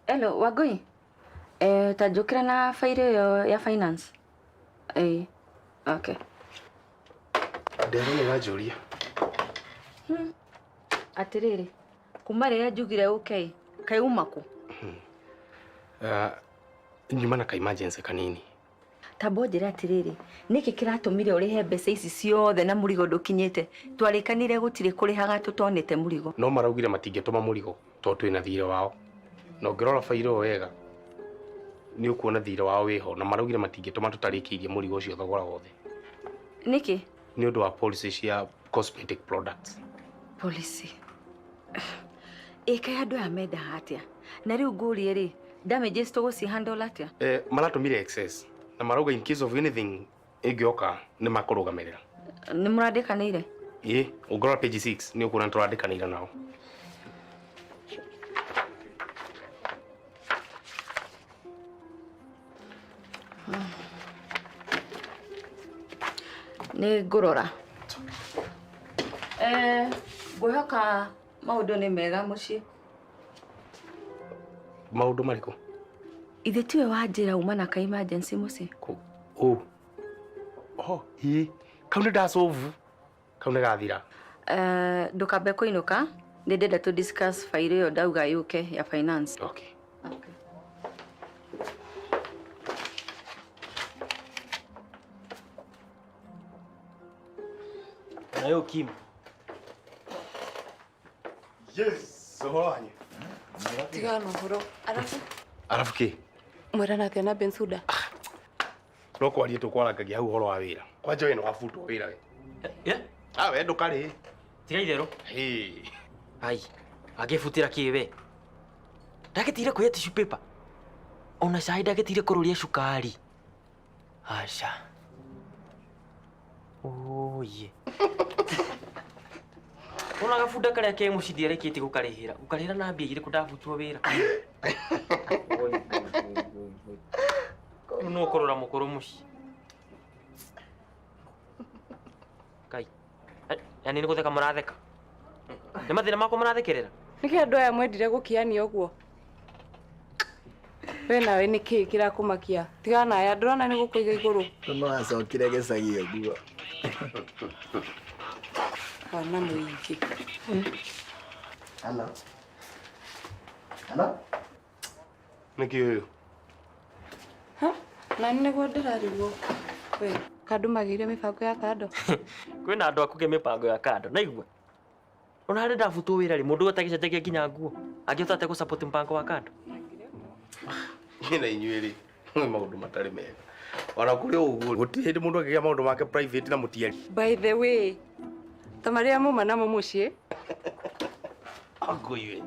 Hello, Wagoi. Tajukira na faili ya finance. Okay. Ndero ni wajuria. Atiriri. Kumare ya jugire okay. Kai umako. Nyuma na ka emergency kanini. Tabojera atiriri. Niki kiratumire urihe mbeca ici ciothe na murigo ndukinyite. Twarikanire gutire kurihaga tutonete murigo. No maraugire matingituma murigo to twina thire wao. No ngirora fairo wega. Ni ukuona thire wao wiho na maraugire matingituma tutarikirie murigo ucio thogora wothe. Niki? Ni undu wa policy cia cosmetic products. Policy. Eka andu amenda hatia. Na riu nguri ri damages to go handle atia. Maratumire excess. Na marauga in case of anything igioka ni makurugamirira. Ni murandikanire? Ungorora page 6 ni ukuona turandikanira nao. Ni ngurora. Ngwihoka maundu ni mega mucii. Maundu mariko? Ithe tiwe wanjira uma na ka emergency mucii. Kau ni ndacovu. Kau ni gathira. Ndukambe kuinuka. Ndenda to discuss faili yo ndauga yuke ya finance. Okay. Nayo Kim. Yes, sohanya. Tigano horo. Arafu ki? Mwerana tena Bensuda. No kwarie tukwaragagia hau horo wa wira. Kwanja we no wafutwo wira we. We ndukari. Tiga itherũ. Ai, agĩbutĩra kĩ we? Ndagĩtire kuoya tissue paper. Ona cai ndagĩtire kũrũria cukari. Aca. Oye. Ona gabunda karĩa ke mũcidi arĩkĩtie gũkarĩhĩra na mbia irĩkũ ndabutwo wĩra. No kũrora mũkũrũ mũciĩ. Kai. Yani nĩ gũtheka mũratheka. Nĩ mathĩna makwa mũrathekerera. Nĩkĩ andũ aya mwendire gũkiania ũguo? We nawe nĩkĩ kĩrakũmakia? Tigana aya ndĩrona nĩ gũkũiga igũrũ. No acokire gĩcagi ũguo. Wana mũingĩ. Hello. Nĩkĩ ũyũ? Na nĩguo ndĩrarigwo. We, kandu magĩire mĩbango ya kando. Kwĩna andũ akuge mĩbango ya kando, naigua. Ona harĩ ndabutwo wĩra rĩ, mũndũ gũtagĩcenjagia nginya nguo. Angĩhota atĩa gũ-support mpango wa kando? Niĩ na inyuĩ rĩ, mwĩ maũndũ matarĩ mega. Ona kũrĩ ũguo, gũtirĩ hĩndĩ mũndũ akĩgĩa maũndũ make private na mũtiari. By the way, ta marĩa muma namo mũciĩ. Ngũi we.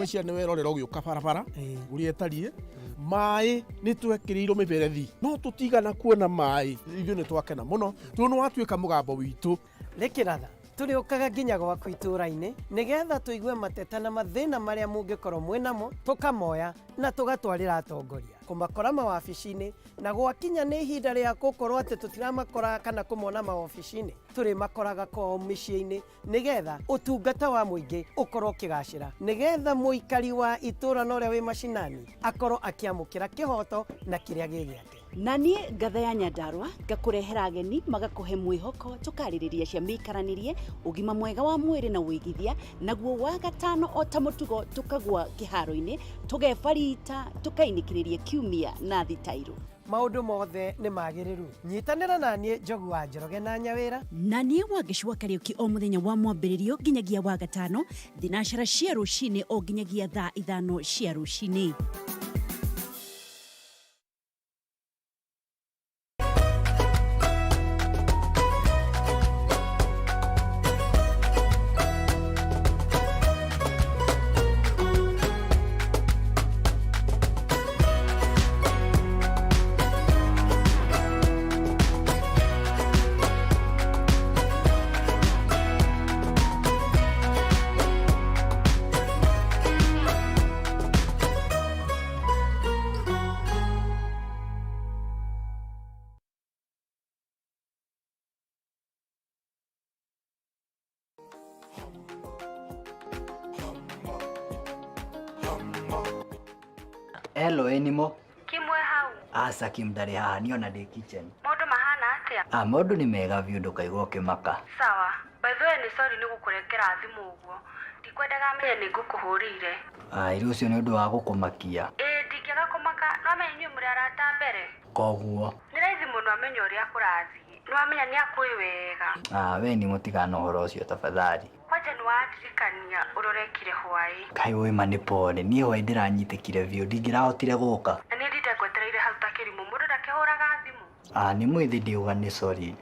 Cia nĩ werorera ũgĩũka barabara ũrĩa ĩtariĩ maĩ nĩ twekĩrĩirwo mĩberethi no tũtigana kuona maĩ ithuĩ nĩ twakena mũno tondũ nĩ watuĩka mũgambo witũ Rĩkĩratha tũrĩũkaga nginya gwaku itũũra-inĩ nĩgetha tũigue mateta na mathĩna marĩa mũngĩkorwo mwĩnamo tũkamoya na tũgatwarĩra atongoria kumakora mawabici-inĩ na gwakinya nĩ ihinda rĩa gũkorwo atĩ tũtiramakora kana kũmona mawabici-inĩ tũrĩ makoraga kwao mĩciĩ-inĩ nĩgetha ũtungata wa mũingĩ ũkorwo ũkĩgacĩra nĩgetha mũikari wa itũra na ũrĩa wĩ macinani akorwo akĩamũkĩra kĩhoto na kĩrĩa gĩ gĩake. Na niĩ Ngatha ya Nyandarua ngakũrehera ageni magakũhe mwĩhoko tũkarĩrĩria cia mĩikaranĩrie ũgima mwega wa mwĩrĩ na wĩigithia naguo wa gatano o ta mũtugo tũkagwa kĩharo-inĩ tũgebarita tũkainĩkĩrĩria kiumia na thitairũ. Maũndũ mothe nĩ magĩrĩru. Nyitanĩra na niĩ Njogu wa Njoroge na Nyawĩra. Na niĩ Wangĩcua Kariuki o mũthenya wa mwambĩrĩrio nginyagia wa gatano thinacara cia rũcinĩ o nginyagia thaa 5 cia rũcinĩ. Hello, Enimo. Kimwe hau. Asa Kim ndarĩ haha niona ndĩ kitchen. Maũndũ mahana atĩa? Maũndũ nĩ mega biũ ndũkaigua ũkĩmaka. Sawa. By the way, nĩ sorry nĩ gũkũrengera thimũ ũguo. Ndikwendaga menye nĩ ngũkũhũrĩire. Irio ũcio nĩ ũndũ wa gũkũmakia. Ndingĩaga kũmaka no amenye inyuĩ mũrĩ arata mbere. Koguo. Nĩ raithi mũno amenye ũrĩa kũrathiĩ. Nĩwamenya nĩ akũĩ wega. We nĩ mũtigana ũhoro ũcio tafadhali. Kwanja nĩwandirikania ũrorekire hwaĩ. Kai wĩ manipole niĩ hwaĩ ndĩranyitĩkire biũ ndingĩrahotire gũka. Na nĩ ndinde ngwetereire hau ta kĩrimũ mũndũ ndakĩhũraga thimũ. Nĩ mwĩthĩ ndiuga nĩ sorry.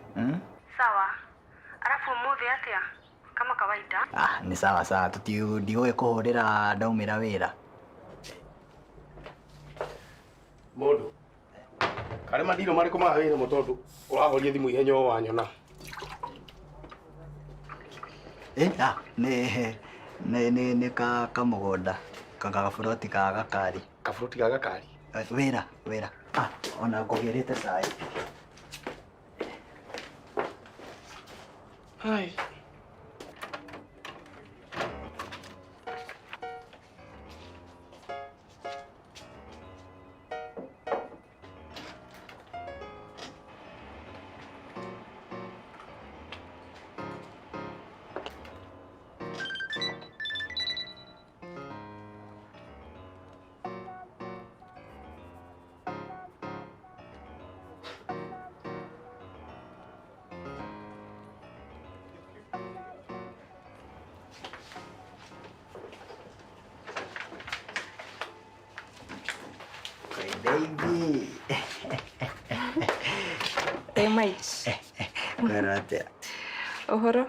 Sawa. Alafu mũthĩ atĩa? Kama kawaida. Nĩ sawa sawa ndigũĩ kũhũrĩra ndaumĩra wĩra. Mũndũ. Karĩ mandiro marĩkũ ma wĩra mũtondũ ũrahoria thimũ ihenya o wanyona. Nĩ kamũgũnda kagaburoti ka gakari. Kaburoti ka gakari? Wĩra. Ona ngũgĩrĩte cai. Hai. Baby. Hey, mate. Kwera atĩa? Ũhoro?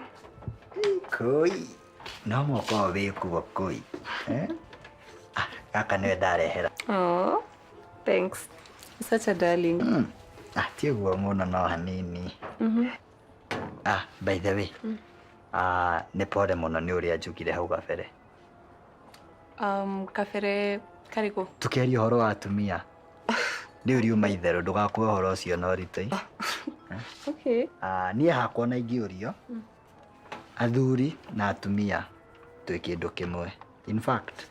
Koi. No mũkorwo wĩ kuo koi. Gaka nĩwe ndarehera. Oh, thanks. Such a darling. Ti ũguo mũno no hanini. By the way. Nĩ pole mũno nĩ ũrĩa njugire hau gabere. Kabere karĩkũ? Tukĩaria ũhoro wa atumia. Nĩ ũriuma itherũ ndũgakue ũhoro ũcio na ũritũ. Okay. Niĩ hakwa na ingĩũrio athuri na atumia twĩ kĩndũ kĩmwe. In fact,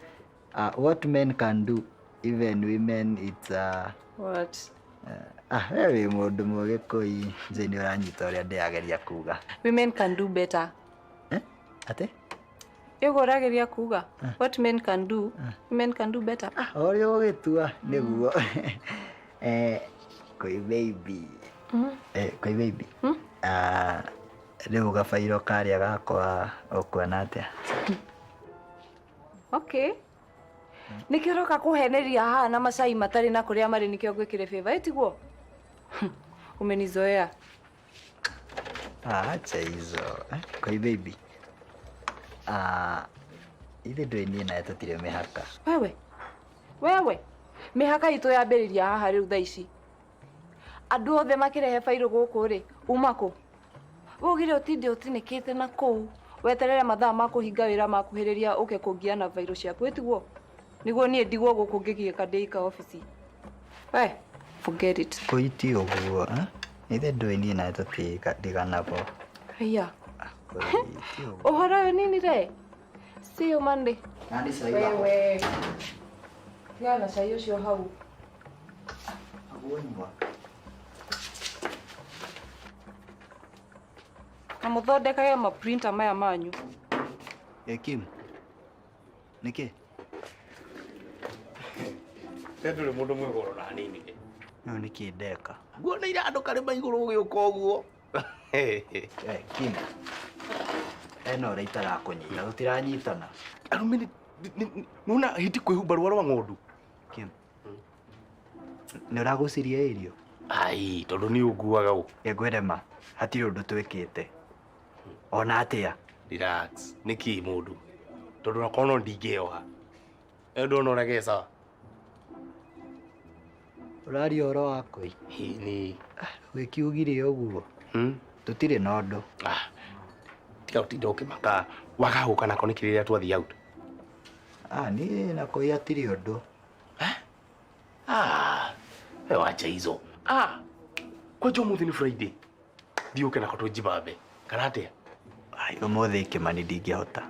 what men can do, even women, it's what? We wĩ mũndũ mũgĩkũi nje nĩ ũranyita ũrĩa ndĩrageria kuga. Women can do better. Ate? Ĩguo ũrageria kuga. What men can do, women can do better. Ũrĩa ũgĩtua nĩguo. Koi baby. Koi baby. Rĩu gabairo karĩa gakwa ũkuona atĩa? Okay. Nĩkĩo ũroka kũheneria haha na macai matarĩ na kũrĩa marĩ nĩkĩo ngwĩkĩre favor tiguo? Umenizoea. Acha hizo. Koi baby. Ithe ndũĩ niĩ nawe tũtirĩ mĩhaka. Wewe mĩhaka itũ yambĩrĩria haha rĩu thaa ici. Andũ othe makĩrehe bairũ gũkũ rĩ, uma kũ? Ũgire ũtinde ũtinĩkĩte na kũu weterere mathaa ma kũhinga wĩra makuhĩrĩria ũke kũngia na bairũ ciaku tiguo? Nĩguo niĩ ndigwo gũkũ ngĩgiĩka ndĩika ofici. We, forget it. Kuiti oguo, ithe ndoini na tutika diganapo. Haya. Ohara nini re? See you Monday. Nani saiba? Wewe. Yana sayo sio hau. Aguonwa. Amuthondeka ya maprinter maya manyu. Kim. Niki? Ndure mundu mwigoro na nini ri. No niki ndeka. Nguona ira andu kare maiguru giuka uguo. Kim. Eno ri itarakunyita tutiranyitana. Arumini nuna hiti kwihumba rwa rwa ng'ondu. Kim. Ni uraguciria irio? Ai, tondu ni unguaga u. Ngwirema, hatiri undu twikite. Ona atia. Relax. Niki mundu. Tondu na kono ndingeoha. Endo no regesa. Urari oro wakoi. Ni wikiugire uguo. Tutire nondo. Tiga utinda ukimaka wagahuka nako ni kiriria twathi out. Ni nako yatiri undu. We wacha hizo. Kwa jo muthi ni Friday. Ndiuke nako tujibambe. Kana atia? Umuthi kimani ndingihota.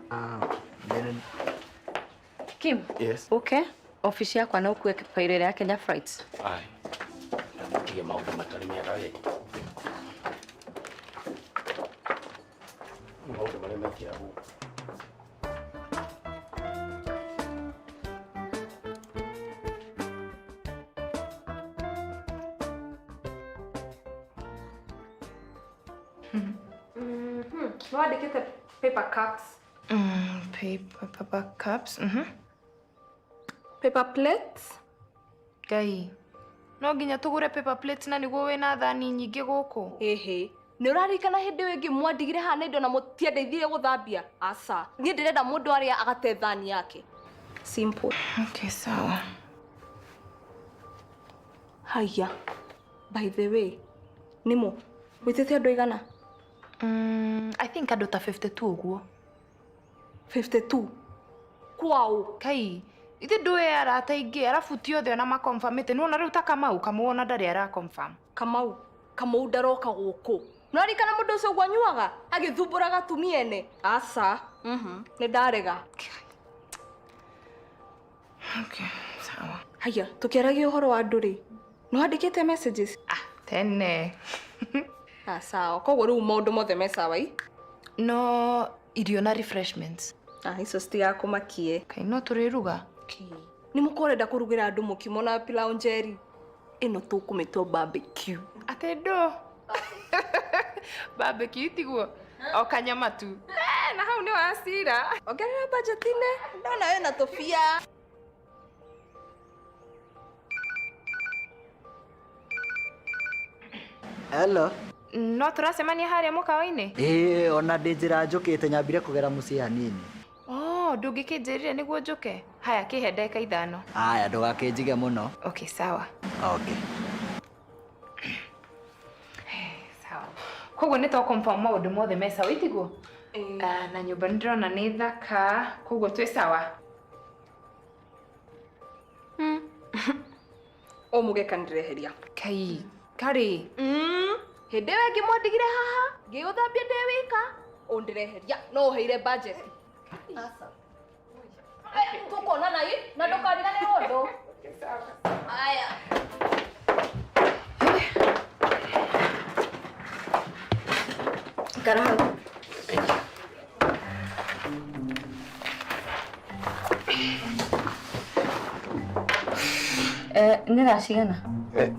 Kim. Yes. Okay. Ofisi yako na ukuwe kipaire ya Kenya Freights. Ai. Ndio maundu matari mega we. Maundu mare mekira hu. No andikite paper cups. Paper cups. Paper plates. Gai. No nginya tugure paper plates na niguo wina thani nyingi guku. Ehe. Ni urarikana hindi wingi mwandigire hana indo na mutiendeithie guthambia. Asa. Ni ndirenda mundu aria agate thani yake. Simple. Okay, sawa. Haya. By the way, Nimo, witete andu igana? I think andu ta 52 uguo. 52? Kwao. Kai. Ithe nduwe arata ingi arafu ti othe ona makonfirmite nona riu ta Kamau kamuona ndari ara confirm. Kamau ndaroka guku. Nurarikana mundu ucio gwanyuaga agithumburaga tumiene. Asa. Ni ndarega. Okay, sawa. Haya, tukiaragia uhoro wa andu ri. No andikite messages? Tene. Sawa. Koguo riu maundu mothe me sawa i? No irio na refreshments. Icio citigakumakie. Kai no turiruga. Ni mukorenda kurugira andu mukimo na pilau njeri. Ino tukumitwo barbecue. Ate ndo. Barbecue tiguo. O kanyama tu. Na hau ni wasira. Ongerera budget ine. Ndona we na tofia. Hello. No turacemania haria mukawa-ini? Ona ndi njira njukite nyambire kugera mucii hanini. Ndungikinjirire niguo njuke. Haya kihe ndagika 5. Aya ndugakinjige muno. Okay, sawa. Okay. Sawa. Koguo ni to confirm maundu mothe me sawa itiguo? Na nyumba ndirona ni thaka, koguo twi sawa. O mugeka ndireheria. Kai, kari. Hindi wengi mwandigire haha, ngiuthambia ndi wika, undireheria. No heire budget. Asa. Tukona na hii na ndukarigane undu. Aya. Karaha. Ni thaa cigana?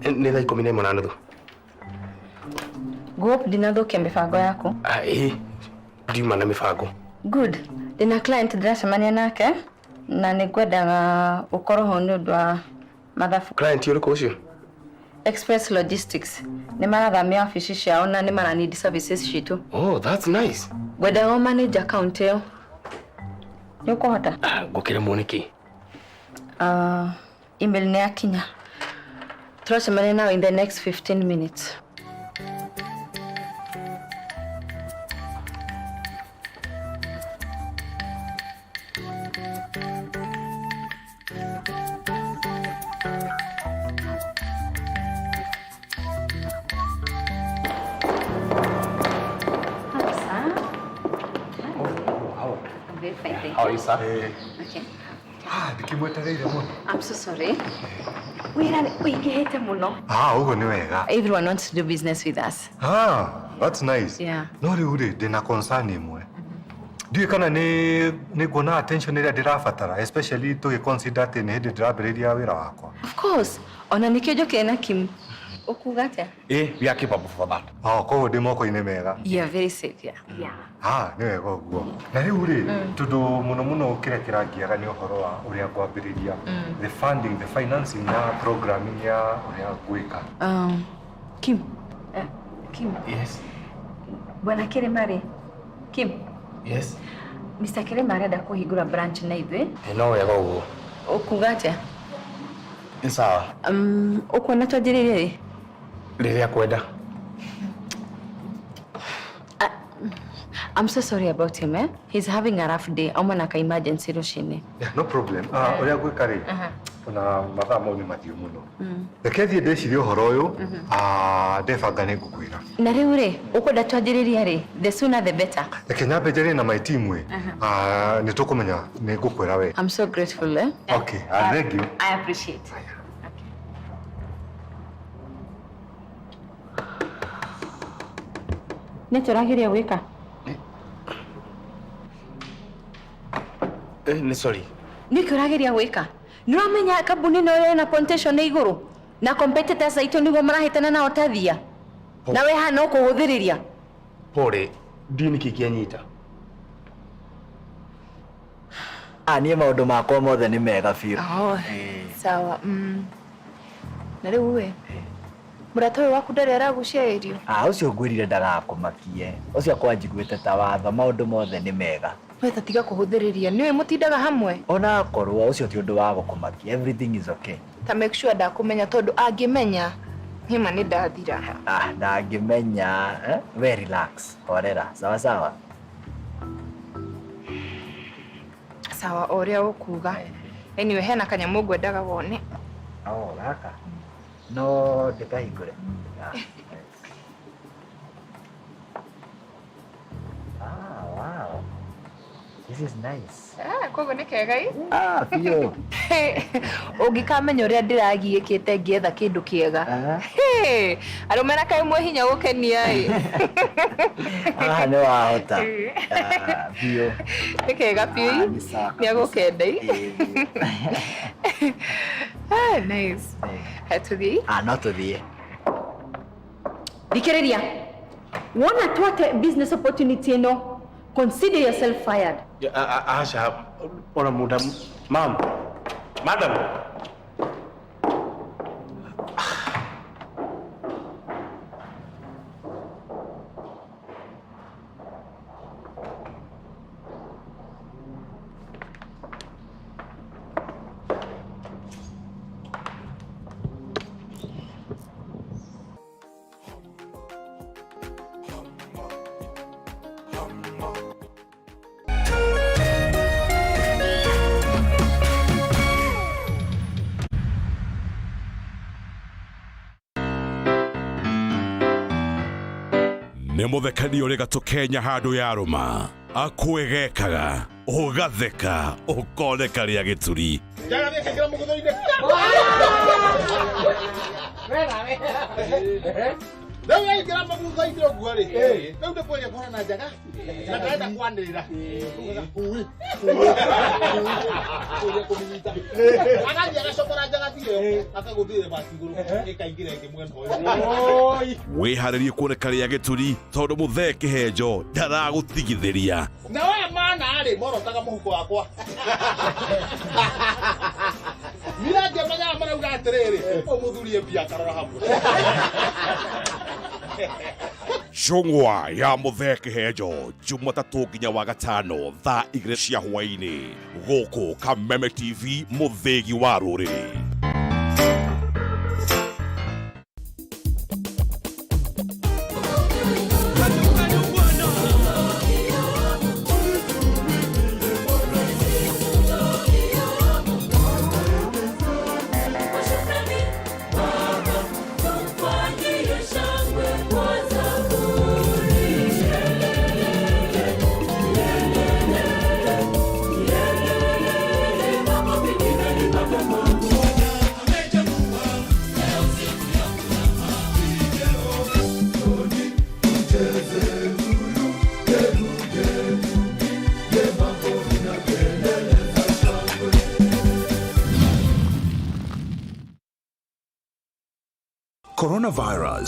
Ni thaa 11:30. Go ndinathukia mibango yaku. Ndiuma na mibango. Good. Ndina client ndiracemania nake na ningwendaga ukorwo ho ni undu wa mathabu. Client uriku ucio? Express Logistics. Ni marathamia ofisi ciao na ni mara need services citu. Oh, that's nice. Ngwendaga manage account yo. Ni ukuhota? Ngukiremwo niki? Email ni yakinya. Turacemania nawe in the next 15 minutes. How are you, sir? Okay. Ndikimwetereire muno. I'm so sorry. Uigehete muno. Ugo ni wega. Everyone wants to do business with us. That's nice. Yeah. No riu ndina concern imwe. Ndiye kana ni gona attention ira ndirabatara, especially to consider ati ni hindi ndirambiriria wira wakwa. Of course. Ona nikiojo kena Kim. Okugate. We are capable for that. Koguo ndi moko-ini mega. You are very safe, yeah. Ni wega uguo. Na riu ri tundu muno kira kirangiaga ni uhoro wa uria kwambiriria the funding, the financing ya programming ya uria gwika. Kim. Kim. Yes. Bwana Kiremare. Kim. Yes. Mr. Kiremare arenda kuhingura branch na ithuĩ. No wega uguo. Ukugate. Ni sawa. Ukuona twanjĩrĩrie rĩ? Rĩrĩa kwenda. I'm so sorry about him, eh? He's having a rough day. Auma na ka emergency rucini. Yeah, no problem. Uria gwika ri. Ona mathaa mau ni mathiu muno. Reke thiĩ ndĩcirie ũhoro ũyũ. Ndebanga nĩ ngũkwĩra. Na rĩu rĩ, ũkwenda twanjĩrĩria rĩ? The sooner the better. Reke nyambe njarie na my team we. Nĩ tũkũmenya nĩ ngũkwĩra we. I'm so grateful, eh? Okay, thank you. I appreciate. Nĩ tũrageria gwĩka. Ni sorry. Nĩ tũrageria gwĩka. Nĩũramenya kambuni no ĩna plantation nĩ igũrũ. Na competitors aitũ nĩguo marahĩtana nao tathia. Na we hana ũkũhũthĩrĩria. Pore, ndini kikianyita. Niĩ maũndũ makwa mothe nĩ mega biũ. Sawa. Na rĩu we. Mũrata ũyũ waku ndarĩ aragucia irio. Ũcio ngwĩrire ndagakũmakie. Ũcio akwa njiguĩte ta watho, maũndũ mothe nĩ mega. Weta tiga kũhũthĩrĩria. Nĩwe mũtindaga hamwe. Ona korwo ũcio ti ũndũ wa gũkũmakia. Everything is okay. Ta make sure ndakũmenya tondũ angĩmenya hima nĩ ndathira. Ndangĩmenya. We relax. Horera. Sawa sawa. Sawa ũrĩa ũkuga. Anyway, hena kanyamũ ngwendaga wone. Gaka. No, ndĩkahingũre. Wow. This is nice. Koguo nĩ kega ĩ? Biũ. Ũngĩkamenya ũrĩa ndĩragiĩkĩte ngĩetha kĩndũ kĩega. Arũme na kaĩ mwe hinya gũkenia ĩ. Nĩ wahota. Biũ. Nĩ kega biũ. Nĩ agũkenda ĩ. Nice. Tũthiĩ? No tũthiĩ. Thikĩrĩria. Wona twate business opportunity ĩno. Consider yourself fired. Asha, ona muda. Ma'am. Madam. Nĩ mũthekani ũrĩ gatũ Kenya handũ ya rũma akwĩgekaga ũgatheka ũkoneka rĩa gĩturi. Wewe ingira maguza itiro guari. Rĩu ndĩkũria kũhana na njaga. Na ndĩrenda kwanĩrĩra. Agathiĩ agacokora njaga thiyo. Akagũthire bati igũrũ. Ĩkaingĩra ĩngĩ mwena ũyũ. Wĩharĩrie kuoneka rĩa gĩturi tondũ mũthee kĩhenjo ndaragũtigithĩria. Na we mana arĩ morotaga mũhuko wakwa. Mira ngĩmenyaga marauga atĩrĩrĩ. Ũmũthuri mbia karora hamwe. Cungwa ya mũthee kĩhenjo Jumatatũ nginya wa gatano thaa 2 cia hwaĩ-inĩ gũkũ Kameme TV mũthĩgi wa rũrĩrĩ. Yeah. coronavirus